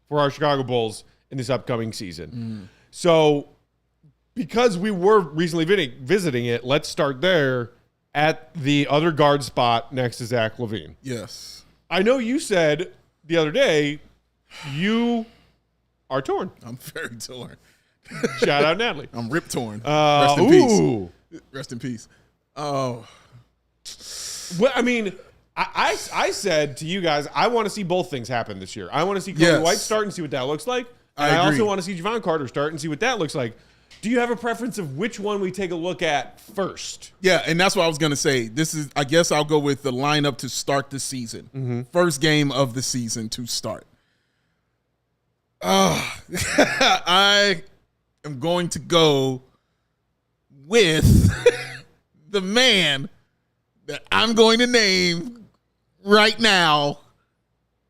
for our Chicago Bulls in this upcoming season. So, because we were recently visiting it, let's start there at the other guard spot next to Zach LaVine. Yes. I know you said the other day you are torn. I'm very torn. Shout out Natalie. I'm rip torn. Rest in peace. Rest in peace. Oh. Well, I mean, I said to you guys, I want to see both things happen this year. I want to see Coby White start and see what that looks like. And I also want to see Jevon Carter start and see what that looks like. Do you have a preference of which one we take a look at first? Yeah, and that's what I was going to say. I guess I'll go with the lineup to start the season. First game of the season to start. I am going to go with the man that I'm going to name right now.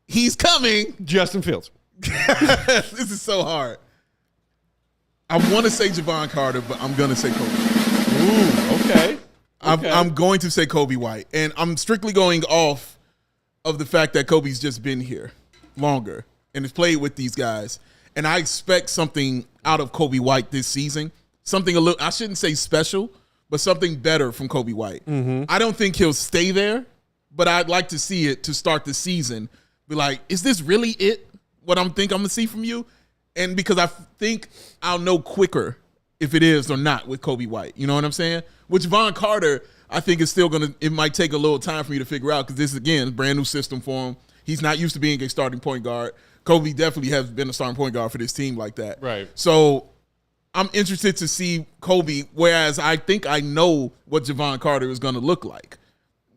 He's coming. Justin Fields. This is so hard. I want to say Jevon Carter, but I'm going to say Coby. Ooh, okay. I'm going to say Coby White. And I'm strictly going off of the fact that Coby's just been here longer and has played with these guys. And I expect something out of Coby White this season. something a little, I shouldn't say special, but something better from Coby White. I don't think he'll stay there, but I'd like to see it to start the season. Be like, is this really it? What I'm going to see from you? And because I think I'll know quicker if it is or not with Coby White. You know what I'm saying? With Jevon Carter, I think it's still it might take a little time for me to figure out because this is, again, brand new system for him. He's not used to being a starting point guard. Coby definitely has been a starting point guard for this team like that. Right. So I'm interested to see Coby, whereas I think I know what Jevon Carter is going to look like.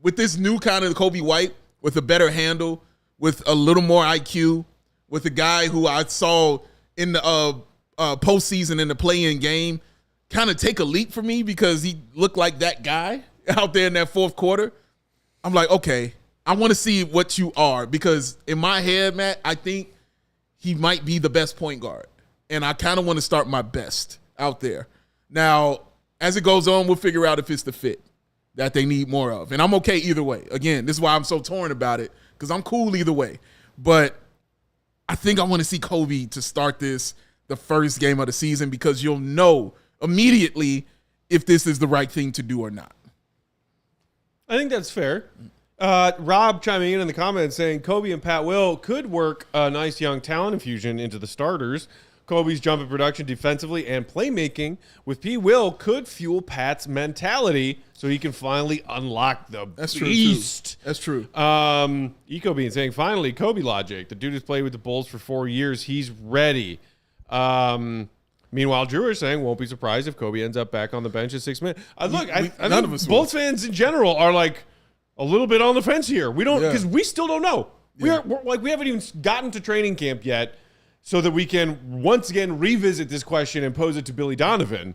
With this new kind of Coby White, with a better handle, with a little more IQ, with a guy who I saw in the postseason in the play-in game kind of take a leap for me because he looked like that guy out there in that fourth quarter. I'm like, okay, I want to see what you are because in my head, Matt, I think he might be the best point guard. And I kind of want to start my best out there. Now, as it goes on, we'll figure out if it's the fit that they need more of. And I'm okay either way. Again, this is why I'm so torn about it because I'm cool either way. But I think I want to see Coby to start the first game of the season because you'll know immediately if this is the right thing to do or not. I think that's fair. Rob chiming in the comments saying Coby and Pat Will could work a nice young talent infusion into the starters. Coby's jump in production defensively and playmaking with P. Will could fuel Pat's mentality so he can finally unlock the beast. That's true. Eco Bean saying, finally, Coby logic. The dude has played with the Bulls for 4 years. He's ready. Meanwhile, Drew is saying, won't be surprised if Coby ends up back on the bench at 6 minutes. I think Bulls fans in general are like a little bit on the fence here. We don't, because we still don't know. Yeah. We haven't even gotten to training camp yet so that we can once again revisit this question and pose it to Billy Donovan,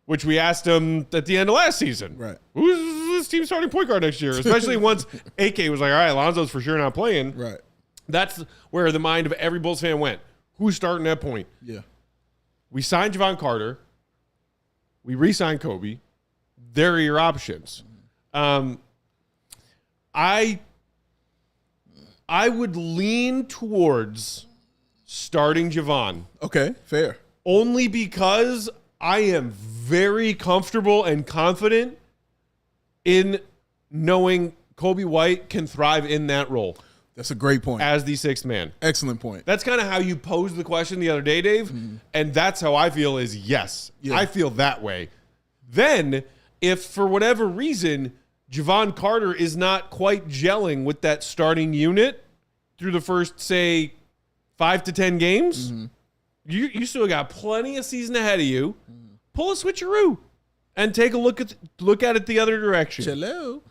which we asked him at the end of last season. Right. Who's this team starting point guard next year? Especially once AK was like, all right, Alonzo's for sure not playing. Right. That's where the mind of every Bulls fan went. Who's starting that point? Yeah. We signed Jevon Carter. We re-signed Coby. There are your options. I would lean towards starting Jevon. Okay, fair. Only because I am very comfortable and confident in knowing Coby White can thrive in that role. That's a great point. As the sixth man. Excellent point. That's kind of how you posed the question the other day, Dave. And that's how I feel is yes. Yeah. I feel that way. Then, if for whatever reason, Jevon Carter is not quite gelling with that starting unit through the first, say, 5 to 10 games, you still got plenty of season ahead of you. Pull a switcheroo and take a look at it the other direction. Chillo.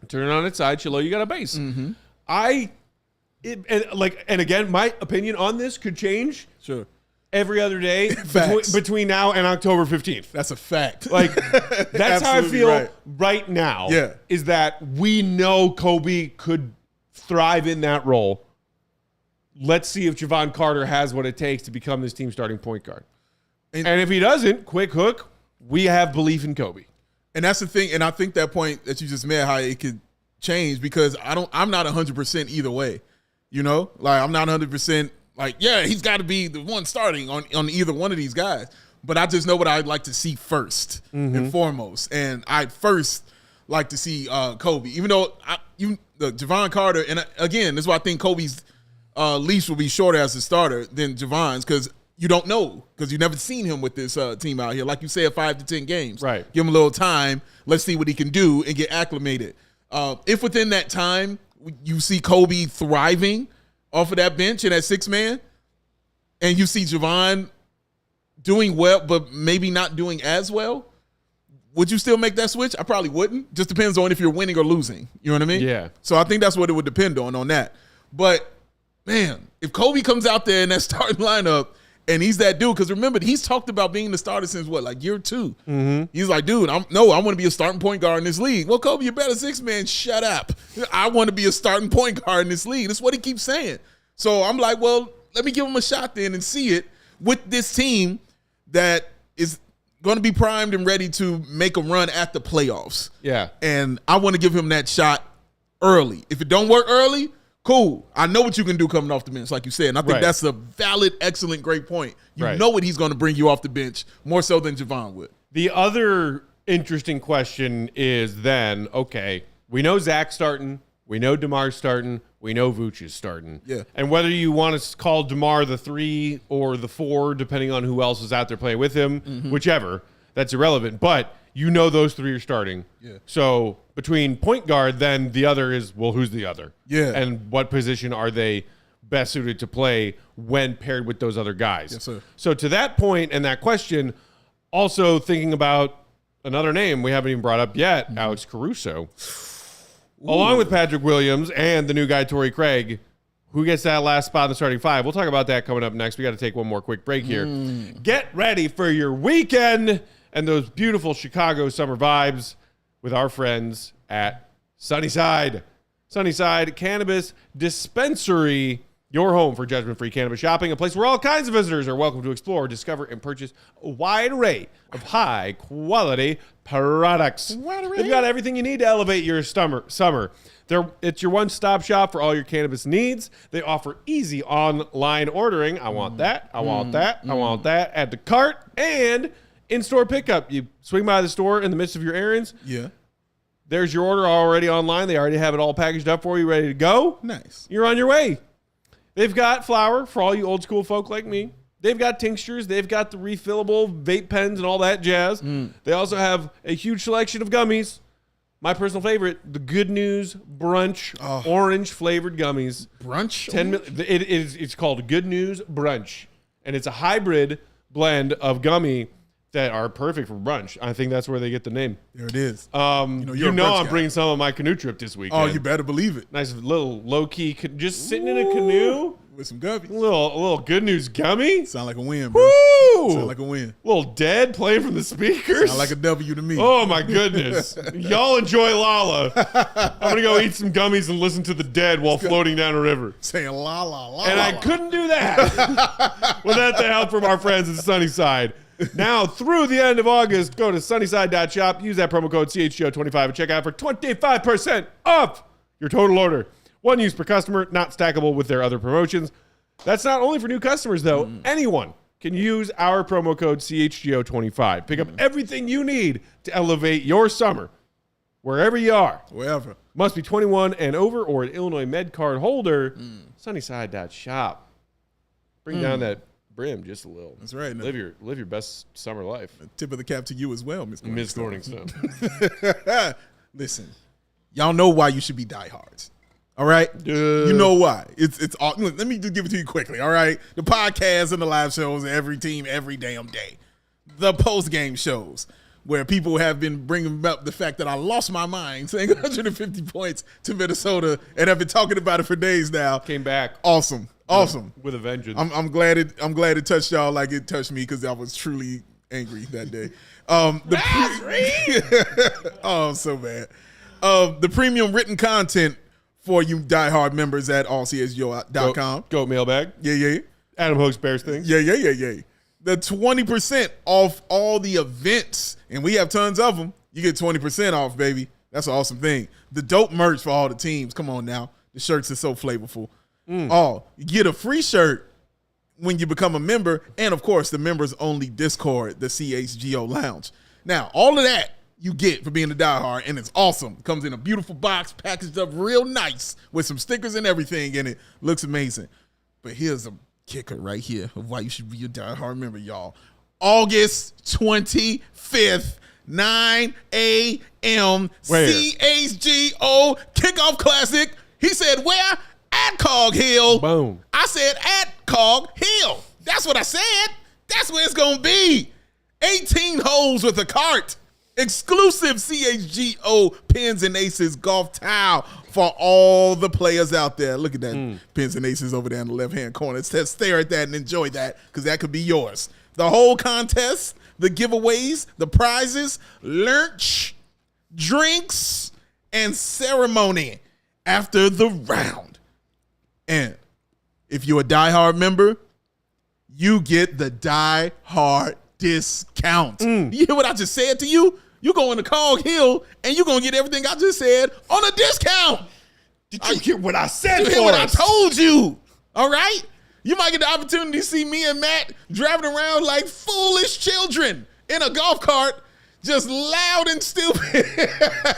Turn it on its side. Chillo, you got a base. And again, my opinion on this could change every other day between now and October 15th. That's a fact. Like, that's how I feel right now. Yeah. Is that we know Coby could thrive in that role. Let's see if Jevon Carter has what it takes to become this team starting point guard. And if he doesn't, quick hook, we have belief in Coby. And that's the thing. And I think that point that you just made, how it could change, because I'm not 100% either way. You know, like I'm not 100% like, yeah, he's got to be the one starting on either one of these guys. But I just know what I'd like to see first and foremost. And I'd first like to see Coby, even though Jevon Carter, and again, this is why I think Kobe's leash will be shorter as a starter than Jevon's, because you don't know, because you've never seen him with this team out here. Like you said, 5 to 10 games. Right. Give him a little time. Let's see what he can do and get acclimated. If within that time you see Coby thriving off of that bench and that 6-man, and you see Jevon doing well, but maybe not doing as well, would you still make that switch? I probably wouldn't. Just depends on if you're winning or losing. You know what I mean? Yeah. So I think that's what it would depend on that. But, man, if Coby comes out there in that starting lineup and he's that dude, because remember, he's talked about being the starter since, like year 2. He's like, dude, I want to be a starting point guard in this league. Well, Coby, you're better 6-man. Shut up. I want to be a starting point guard in this league. That's what he keeps saying. So I'm like, well, let me give him a shot then and see it with this team that is going to be primed and ready to make a run at the playoffs. Yeah. And I want to give him that shot early. If it don't work early, cool. I know what you can do coming off the bench, like you said. And I think that's a valid, excellent, great point. You know what he's going to bring you off the bench more so than Jevon would. The other interesting question is then, okay, we know Zach's starting. We know DeMar's starting. We know Vooch is starting. Yeah. And whether you want to call DeMar the 3 or the 4, depending on who else is out there playing with him, whichever, that's irrelevant. But you know those 3 are starting. Yeah. So between point guard, then the other is, well, who's the other? Yeah. And what position are they best suited to play when paired with those other guys? Yes, sir. So to that point and that question, also thinking about another name we haven't even brought up yet, Alex Caruso. Along with Patrick Williams and the new guy, Torrey Craig, who gets that last spot in the starting 5. We'll talk about that coming up next. We got to take one more quick break here. Get ready for your weekend and those beautiful Chicago summer vibes with our friends at Sunnyside. Sunnyside Cannabis Dispensary, your home for judgment-free cannabis shopping, a place where all kinds of visitors are welcome to explore, discover, and purchase a wide array of high-quality products. They've got everything you need to elevate your summer. It's your one-stop shop for all your cannabis needs. They offer easy online ordering. I want that. I want that. I want that. Add to cart and in-store pickup. You swing by the store in the midst of your errands. Yeah. There's your order already online. They already have it all packaged up for you, ready to go. Nice. You're on your way. They've got flour for all you old school folk like me. They've got tinctures. They've got the refillable vape pens and all that jazz. They also have a huge selection of gummies. My personal favorite, the Good News Brunch orange flavored gummies. Brunch? It's called Good News Brunch, and it's a hybrid blend of gummy that are perfect for brunch. I think that's where they get the name. There it is. I'm bringing some on my canoe trip this weekend. Oh, you better believe it. Nice little low-key, just sitting in a canoe. With some gummies. A little Good News gummy. Sound like a win, bro. Woo! Sound like a win. Little Dead playing from the speakers. Sound like a W to me. Oh, my goodness. Y'all enjoy Lala. I'm going to go eat some gummies and listen to the Dead while floating down a river. Saying la, la, la, and la, I couldn't do that without the help from our friends at Sunnyside. Now, through the end of August, go to sunnyside.shop, use that promo code CHGO25 and check out for 25% off your total order. One use per customer, not stackable with their other promotions. That's not only for new customers, though. Anyone can use our promo code CHGO25. Pick up everything you need to elevate your summer, wherever you are. Wherever. Must be 21 and over or an Illinois Med card holder. Sunnyside.shop. Bring down that brim just a little. That's right. Live your best summer life. A tip of the cap to you as well, Miss Morningstone. Listen, y'all know why you should be diehards. All right? You know why. It's all. Let me just give it to you quickly, all right? The podcasts and the live shows, every team, every damn day. The post-game shows where people have been bringing up the fact that I lost my mind saying 150 points to Minnesota and have been talking about it for days now. Came back. Awesome. With a vengeance. I'm glad it touched y'all like it touched me because I was truly angry that day. Oh, so bad. The premium written content for you diehard members at allchgo.com. Goat mailbag. Yeah. Adam Hook's Bears thing. Yeah. The 20% off all the events, and we have tons of them. You get 20% off, baby. That's an awesome thing. The dope merch for all the teams. Come on now. The shirts are so flavorful. You get a free shirt when you become a member, and of course, the members only Discord, the CHGO Lounge. Now, all of that you get for being a diehard, and it's awesome. Comes in a beautiful box, packaged up real nice with some stickers and everything in it. Looks amazing. But here's a kicker right here of why you should be a diehard member, y'all. August 25th, 9 a.m. Where? CHGO Kickoff Classic. He said, where? At Cog Hill. Boom. I said at Cog Hill. That's what I said. That's where it's going to be. 18 holes with a cart. Exclusive CHGO Pins and Aces golf towel for all the players out there. Look at that Pins and Aces over there in the left-hand corner. Let's stare at that and enjoy that because that could be yours. The whole contest, the giveaways, the prizes, lunch, drinks, and ceremony after the round. And if you're a diehard member, you get the diehard discount. You hear what I just said to you? You're going to Cog Hill, and you're going to get everything I just said on a discount. Did you hear what I said? You hear what I told you? All right? You might get the opportunity to see me and Matt driving around like foolish children in a golf cart, just loud and stupid.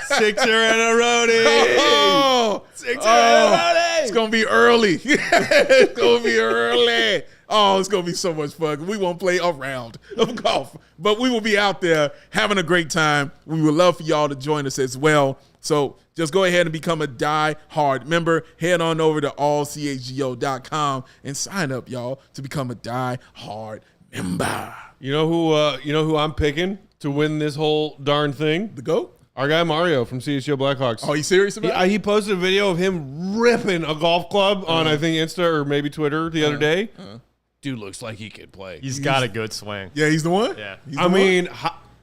Sixer and a roadie. Oh, Sixer and a roadie. It's going to be early. It's going to be early. Oh, it's going to be so much fun. We won't play a round of golf, but we will be out there having a great time. We would love for y'all to join us as well. So just go ahead and become a die-hard member. Head on over to allchgo.com and sign up, y'all, to become a die-hard member. You know who I'm picking to win this whole darn thing? The GOAT? Our guy Mario from CHGO Blackhawks. Oh, you serious about it? He posted a video of him ripping a golf club on, I think, Insta or maybe Twitter the other day. Dude looks like he could play. He's got a good swing. Yeah, he's the one? Yeah. I mean,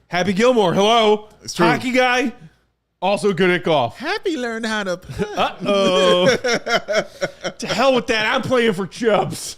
Happy Gilmore, hello. It's true. Hockey guy, also good at golf. Happy learned how to play. Uh-oh. To hell with that. I'm playing for Chubbs.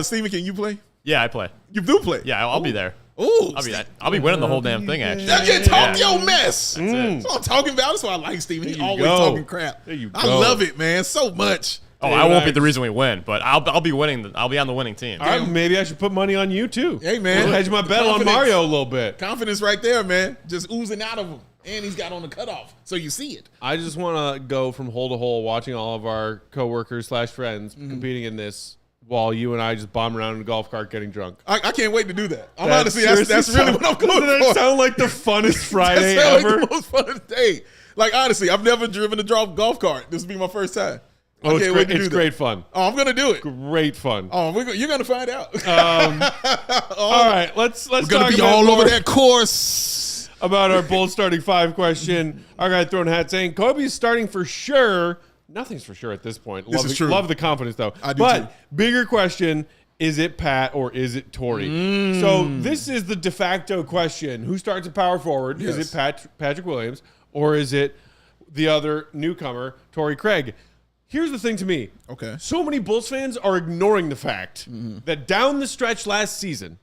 Steven, can you play? Yeah, I play. You do play? Yeah, I'll be there. Ooh, I'll be winning the whole damn thing, actually. Now you talk your mess. That's it. That's what I'm talking about. That's why I like Steven. He There you always go. talking crap. There you I go. love it, man, so much. Oh, Hey, I won't be Max. the reason we win, but I'll be winning. I'll be on the winning team. All right, maybe I should put money on you, too. Hey, man. We'll hedge my bet on Confidence. Mario a little bit. Confidence right there, man. Just oozing out of him. And he's got on the cutoff, so you see it. I just want to go from hole to hole watching all of our coworkers / friends competing in this while you and I just bomb around in a golf cart getting drunk. I can't wait to do that. That's That's really what I'm going Doesn't for. that sound like the funnest Friday That sounds ever? like the most fun day. Like, honestly, I've never driven a golf cart. This will be my first time. I Oh, it's can't great, wait to do it's that. great fun. Oh, I'm going to do it. Great fun. Oh, you're going to find out. All right, let's We're talk going to be about all over more that course. about our Bulls starting 5 question. Our guy throwing hat saying Kobe's starting for sure. Nothing's for sure at this point. This is true. Love the confidence, though. I do, but too. bigger question, is it Pat or is it Torrey? So this is the de facto question. Who starts at power forward? Yes. Is it Patrick Williams or is it the other newcomer, Torrey Craig? Here's the thing to me. Okay. So many Bulls fans are ignoring the fact that down the stretch last season,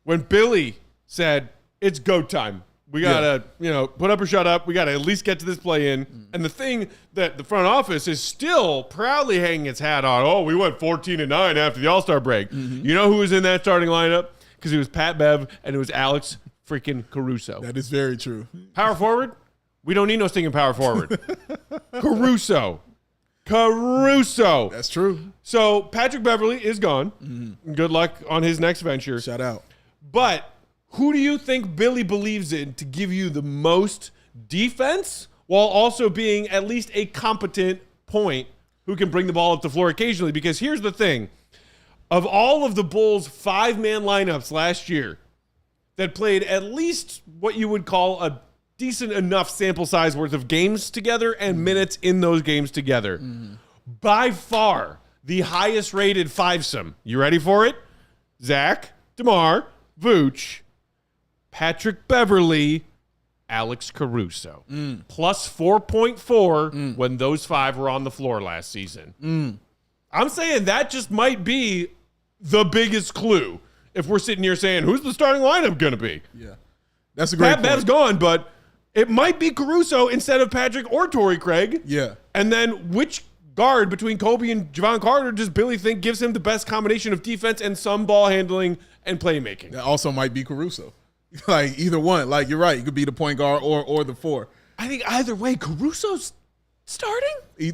when Billy said, it's go time, we got to put up or shut up. We got to at least get to this play-in. And the thing that the front office is still proudly hanging its hat on, oh, we went 14-9 after the All-Star break. You know who was in that starting lineup? Because it was Pat Bev and it was Alex freaking Caruso. That is very true. Power forward? We don't need no stinking power forward. Caruso. That's true. So Patrick Beverly is gone. Good luck on his next venture. Shout out. But who do you think Billy believes in to give you the most defense while also being at least a competent point who can bring the ball up the floor occasionally? Because here's the thing. Of all of the Bulls' 5-man lineups last year that played at least what you would call a decent enough sample size worth of games together and minutes in those games together, by far the highest rated fivesome. You ready for it? Zach, DeMar, Vooch, Patrick Beverly, Alex Caruso. Plus 4.4 when those 5 were on the floor last season. I'm saying that just might be the biggest clue if we're sitting here saying, who's the starting lineup going to be? Yeah. That's a great Pat point. Bev's gone, but it might be Caruso instead of Patrick or Torrey Craig. Yeah. And then which guard between Coby and Jevon Carter does Billy think gives him the best combination of defense and some ball handling and playmaking? That also might be Caruso. Like, either one. Like, you're right. It could be the point guard or the 4. I think either way, Caruso's starting? I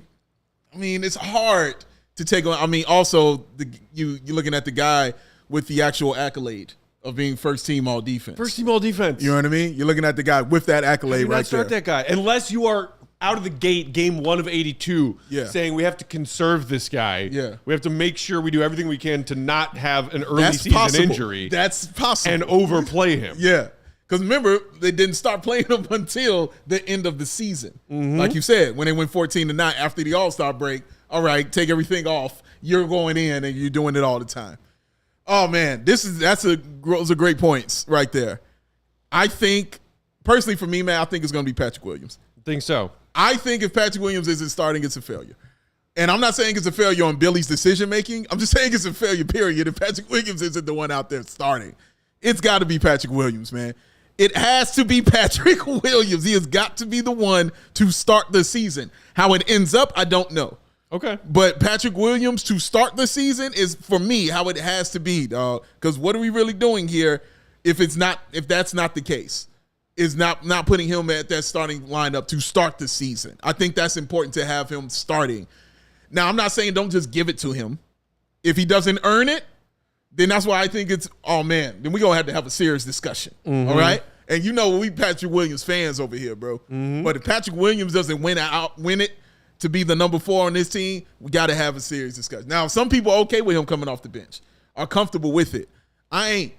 mean, it's hard to take on. I mean, also, you're looking at the guy with the actual accolade of being first team all defense. First team all defense. You know what I mean? You're looking at the guy with that How do accolade you not right start there. that guy? Unless you are out of the gate, game 1 of 82, saying we have to conserve this guy. Yeah. We have to make sure we do everything we can to not have an early That's season possible. injury. That's possible. And overplay him. Yeah. Because remember, they didn't start playing him until the end of the season. Like you said, when they went 14-9 after the All-Star break, all right, take everything off. You're going in and you're doing it all the time. Oh, man, those are great points right there. I think, personally for me, man, I think it's going to be Patrick Williams. Think so. I think if Patrick Williams isn't starting, it's a failure. And I'm not saying it's a failure on Billy's decision-making. I'm just saying it's a failure, period. If Patrick Williams isn't the one out there starting, it's got to be Patrick Williams, man. It has to be Patrick Williams. He has got to be the one to start the season. How it ends up, I don't know. Okay. But Patrick Williams to start the season is, for me, how it has to be, dog. Because what are we really doing here if that's not the case? Is not putting him at that starting lineup to start the season. I think that's important to have him starting. Now, I'm not saying don't just give it to him. If he doesn't earn it, then that's why I think it's, oh man, then we're going to have a serious discussion. All right? And you know we Patrick Williams fans over here, bro. But if Patrick Williams doesn't win it to be the number 4 on this team, we got to have a serious discussion. Now, some people are okay with him coming off the bench, are comfortable with it. I ain't.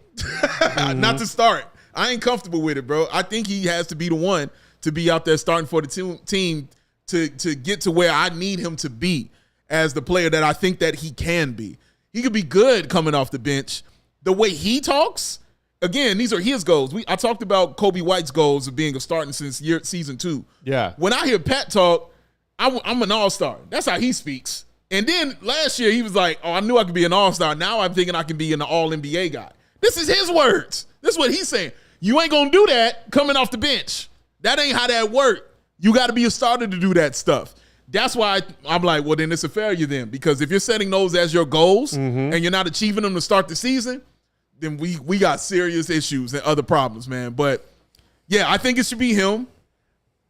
Not to start. I ain't comfortable with it, bro. I think he has to be the one to be out there starting for the team to get to where I need him to be as the player that I think that he can be. He could be good coming off the bench. The way he talks, again, these are his goals. I talked about Coby White's goals of being a starting since season 2. Yeah. When I hear Pat talk, I'm an all-star. That's how he speaks. And then last year he was like, oh, I knew I could be an all-star. Now I'm thinking I can be an all-NBA guy. This is his words. This is what he's saying. You ain't going to do that coming off the bench. That ain't how that work. You got to be a starter to do that stuff. That's why I'm like, well, then it's a failure then. Because if you're setting those as your goals and you're not achieving them to start the season, then we got serious issues and other problems, man. But, yeah, I think it should be him.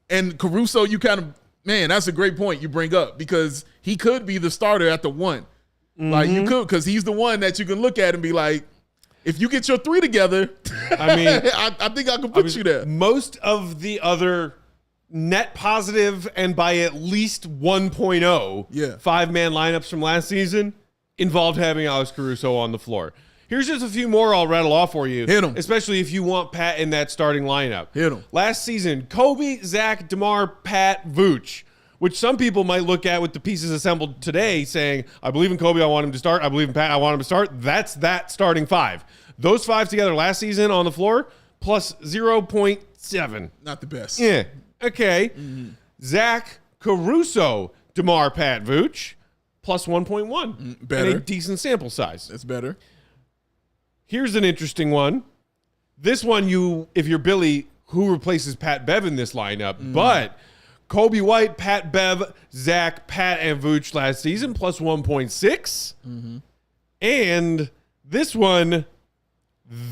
And Caruso, you kind of, man, that's a great point you bring up because he could be the starter at the 1. Like, you could, because he's the one that you can look at and be like, if you get your 3 together, I mean, I think I can put you there. Most of the other net positive and by at least 1.0 5-man lineups from last season involved having Alex Caruso on the floor. Here's just a few more I'll rattle off for you. Hit 'em. Especially if you want Pat in that starting lineup. Hit 'em. Last season, Coby, Zach, DeMar, Pat, Vooch, which some people might look at with the pieces assembled today saying, I believe in Coby, I want him to start. I believe in Pat, I want him to start. That's that starting 5. Those 5 together last season on the floor, plus 0.7. Not the best. Yeah. Okay. Zach, Caruso, DeMar, Pat, Vooch, plus 1.1. Better. And a decent sample size. That's better. Here's an interesting one. This one, if you're Billy, who replaces Pat Bev in this lineup? But Coby White, Pat Bev, Zach, Pat, and Vooch last season, plus 1.6. And this one,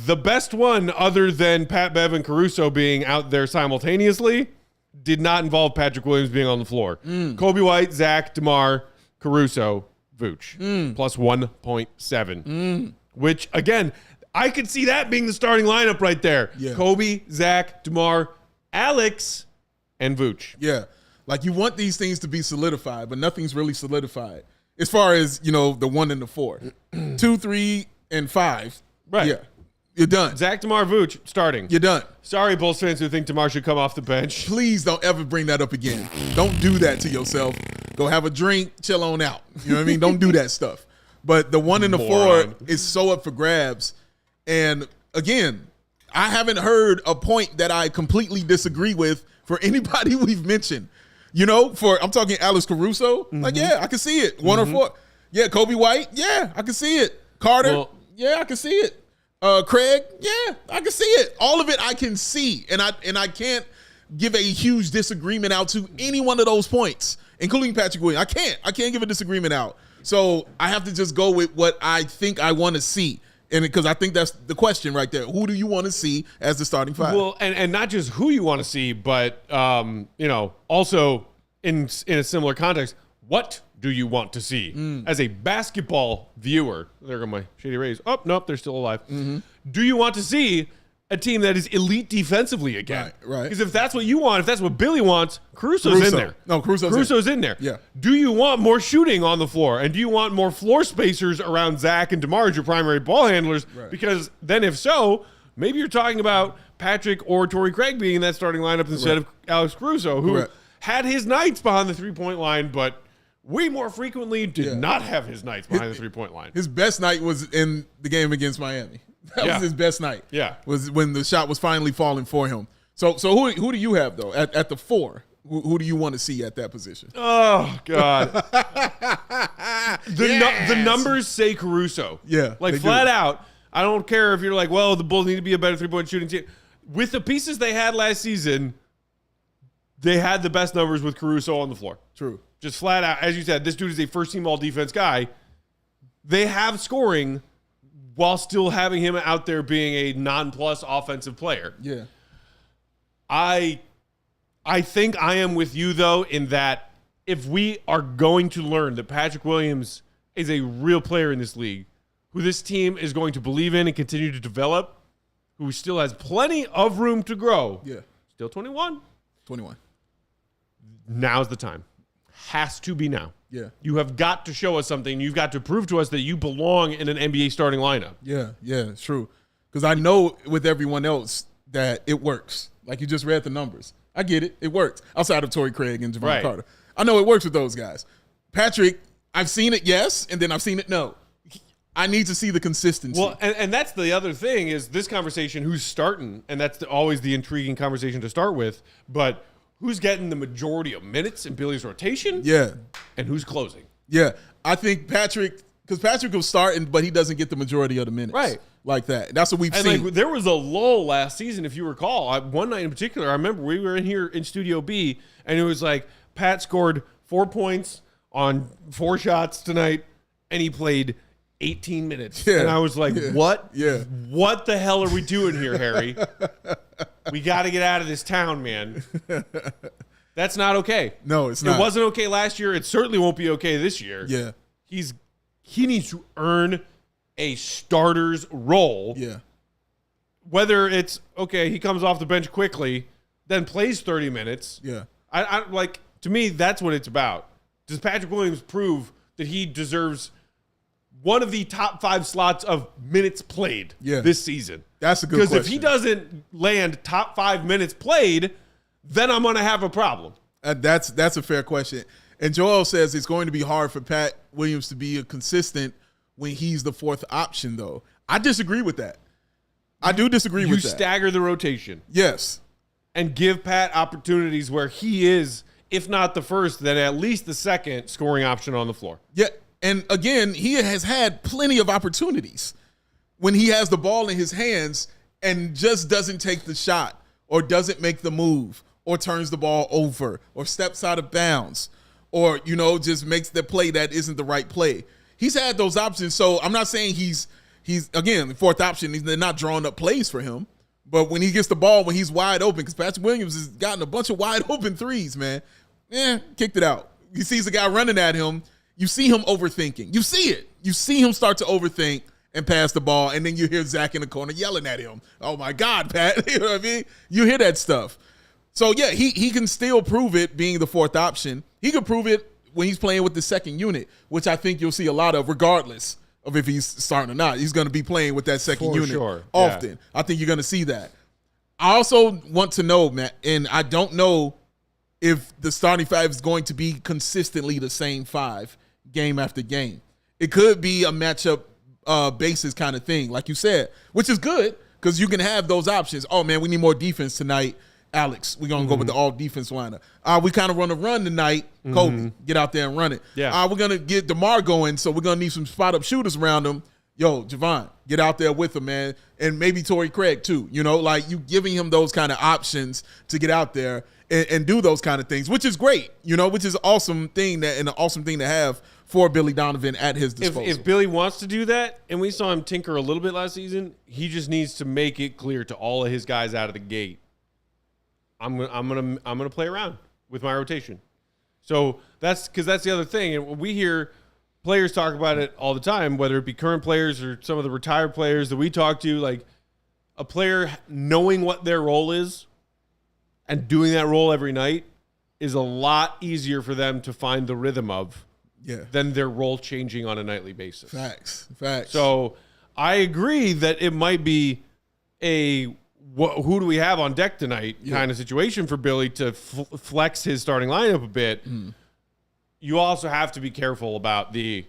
the best one other than Pat Bev and Caruso being out there simultaneously, did not involve Patrick Williams being on the floor. Coby White, Zach, DeMar, Caruso, Vooch, plus 1.7. Which, again, I could see that being the starting lineup right there. Yeah. Coby, Zach, DeMar, Alex, and Vooch. Yeah. Like you want these things to be solidified, but nothing's really solidified. As far as, the 1 and the 4. 2, 3, and 5. Right. Yeah. You're done. Zach, DeMar, Vooch, starting. You're done. Sorry, Bulls fans who think DeMar should come off the bench. Please don't ever bring that up again. Don't do that to yourself. Go have a drink, chill on out. You know what I mean? Don't do that stuff. But the 1 and the 4 is so up for grabs. And again, I haven't heard a point that I completely disagree with for anybody we've mentioned. I'm talking Alex Caruso. Like, yeah, I can see it. 1 or 4. Yeah, Coby White. Yeah, I can see it. Carter. Yeah, I can see it. Craig. Yeah, I can see it. All of it I can see. And I can't give a huge disagreement out to any one of those points, including Patrick Williams. I can't give a disagreement out. So I have to just go with what I think I want to see. And because I think that's the question right there. Who do you want to see as the starting 5? Well, and not just who you want to see, but, also in a similar context, what do you want to see as a basketball viewer? There go my Shady Rays. Oh, nope, they're still alive. Do you want to see a team that is elite defensively again? Right. Because if that's what you want, if that's what Billy wants, Caruso's in there. No, Caruso's in there. Yeah. Do you want more shooting on the floor? And do you want more floor spacers around Zach and DeMar as your primary ball handlers? Right. Because then if so, maybe you're talking about Patrick or Torrey Craig being in that starting lineup instead of Alex Caruso, who had his nights behind the three-point line, but way more frequently did not have his nights behind the three-point line. His best night was in the game against Miami. That was his best night. Yeah. Was when the shot was finally falling for him. So who do you have, though, at the 4? Who do you want to see at that position? Oh, God. The numbers say Caruso. Yeah. Like, flat out, I don't care if you're like, well, the Bulls need to be a better three-point shooting team. with the pieces they had last season, they had the best numbers with Caruso on the floor. True. Just flat out, as you said, this dude is a first-team all-defense guy. They have scoring while still having him out there being a non-plus offensive player. Yeah. I think I am with you, though, in that if we are going to learn that Patrick Williams is a real player in this league, who this team is going to believe in and continue to develop, who still has plenty of room to grow. Yeah. Still 21. 21. Now's the time. Has to be now. Yeah. You have got to show us something. You've got to prove to us that you belong in an NBA starting lineup. Yeah, it's true. Because I know with everyone else that it works. Like you just read the numbers. I get it. It works. Outside of Torrey Craig and Jevon Carter. I know it works with those guys. Patrick, I've seen it, yes, and then I've seen it, no. I need to see the consistency. Well, and that's the other thing is this conversation, who's starting, and that's always the intriguing conversation to start with, but who's getting the majority of minutes in Billy's rotation? Yeah. And who's closing? Yeah. I think Patrick, because Patrick was starting, but he doesn't get the majority of the minutes. Right. Like that. That's what we've seen. Like, there was a lull last season, if you recall. One night in particular, I remember we were in here in Studio B, and it was like Pat scored 4 points on 4 shots tonight, and he played 18 minutes. Yeah. And I was like, what? Yeah. What the hell are we doing here, Harry? We got to get out of this town, man. That's not okay. No, it's not. It wasn't okay last year. It certainly won't be okay this year. Yeah. He needs to earn a starter's role. Yeah. Whether it's, okay, he comes off the bench quickly, then plays 30 minutes. Yeah. I like, to me, that's what it's about. Does Patrick Williams prove that he deserves one of the top 5 slots of minutes played this season? That's a good question. Because if he doesn't land top 5 minutes played, then I'm going to have a problem. That's a fair question. And Joel says it's going to be hard for Pat Williams to be a consistent when he's the 4th option, though. I disagree with that. I do disagree with that. You stagger the rotation. Yes. And give Pat opportunities where he is, if not the first, then at least the second scoring option on the floor. Yeah. And again, he has had plenty of opportunities when he has the ball in his hands and just doesn't take the shot or doesn't make the move or turns the ball over or steps out of bounds or, just makes the play that isn't the right play. He's had those options. So I'm not saying he's again, the 4th option. They're not drawing up plays for him. But when he gets the ball, when he's wide open, because Patrick Williams has gotten a bunch of wide open threes, man. Kicked it out. He sees a guy running at him. You see him overthinking. You see it. You see him start to overthink and pass the ball, and then you hear Zach in the corner yelling at him. Oh, my God, Pat. You know what I mean? You hear that stuff. So, yeah, he can still prove it being the 4th option. He can prove it when he's playing with the second unit, which I think you'll see a lot of regardless of if he's starting or not. He's going to be playing with that second unit often. Yeah. I think you're going to see that. I also want to know, Matt, and I don't know if the starting 5 is going to be consistently the same 5 game after game. It could be a matchup basis kind of thing, like you said, which is good because you can have those options. Oh, man, we need more defense tonight. Alex, we're going to go with the all-defense lineup. We kind of run a run tonight. Coby, get out there and run it. Yeah. We're going to get DeMar going, so we're going to need some spot-up shooters around him. Yo, Jevon, get out there with him, man. And maybe Torrey Craig, too. Like you giving him those kind of options to get out there and do those kind of things, which is great, which is an awesome thing to have for Billy Donovan at his disposal. If Billy wants to do that, and we saw him tinker a little bit last season, he just needs to make it clear to all of his guys out of the gate, I'm gonna play around with my rotation. So that's the other thing, and we hear players talk about it all the time, whether it be current players or some of the retired players that we talk to. Like a player knowing what their role is and doing that role every night is a lot easier for them to find the rhythm of than their role changing on a nightly basis. Facts. So I agree that it might be a who do we have on deck tonight kind of situation for Billy to flex his starting lineup a bit. You also have to be careful about the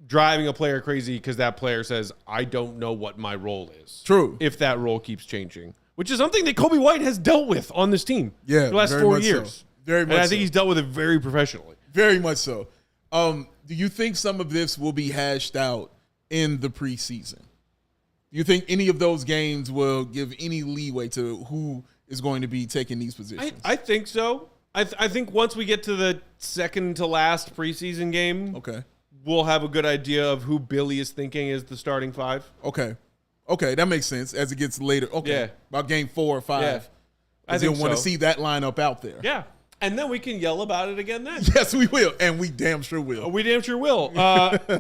driving a player crazy because that player says, I don't know what my role is. True. If that role keeps changing, which is something that Coby White has dealt with on this team the last 4 years. So. Very much and I think he's dealt with it very professionally. Very much so. Do you think some of this will be hashed out in the preseason? Do you think any of those games will give any leeway to who is going to be taking these positions? I think so. I think once we get to the second to last preseason game, Okay. we'll have a good idea of who Billy is thinking is the starting five. Okay. Okay, that makes sense as it gets later. Okay. Yeah. About game 4 or 5. Yeah. I Because think you'll want to so. see that lineup out there. Yeah. And then we can yell about it again then. Yes, we will. And we damn sure will. We damn sure will.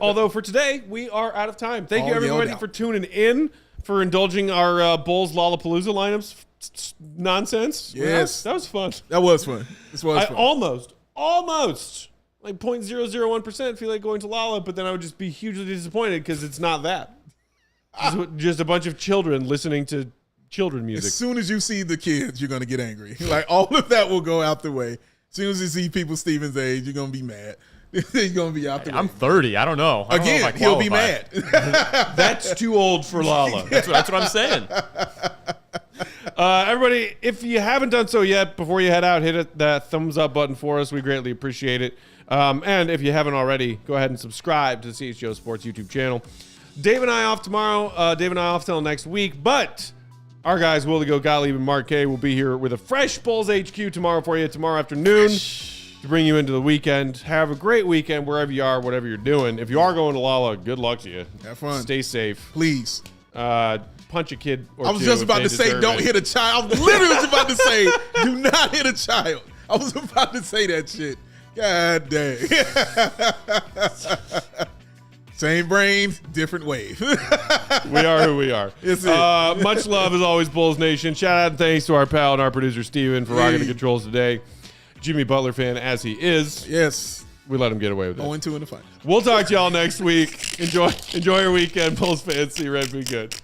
Although for today, we are out of time. Thank you, All yelled everybody, out. for tuning in, for indulging our Bulls Lollapalooza lineups nonsense. Yes. That was fun. That was fun. This was I fun. almost, like 0.001% feel like going to Lolla, but then I would just be hugely disappointed because it's not that. Just a bunch of children listening to children music. As soon as you see the kids, you're going to get angry. Like, all of that will go out the way. As soon as you see people Steven's age, you're going to be mad. You're going to be out the way. I'm 30. I don't know. I don't know if I Again, he'll be qualify. mad. That's too old for Lolla. That's what I'm saying. Everybody, if you haven't done so yet, before you head out, hit that thumbs up button for us. We greatly appreciate it. And if you haven't already, go ahead and subscribe to the CHGO Sports YouTube channel. Dave and I off tomorrow. Dave and I off till next week. But our guys, Willie Go, Gottlieb, and Mark K, will be here with a fresh Bulls HQ tomorrow for you, tomorrow afternoon, to bring you into the weekend. Have a great weekend wherever you are, whatever you're doing. If you are going to Lolla, good luck to you. Have fun. Stay safe. Please. Punch a kid or I was two just if about they to say, deserve don't it. hit a child. I was literally just about to say, do not hit a child. I was about to say that shit. God dang. Same brain, different wave. We are who we are. It's it. Much love as always, Bulls Nation. Shout out and thanks to our pal and our producer, Steven, for rocking the controls today. Jimmy Butler fan as he is. Yes. We let him get away with it. 0-2 in the final. We'll talk to y'all next week. Enjoy your weekend, Bulls fans. See you right. Be good.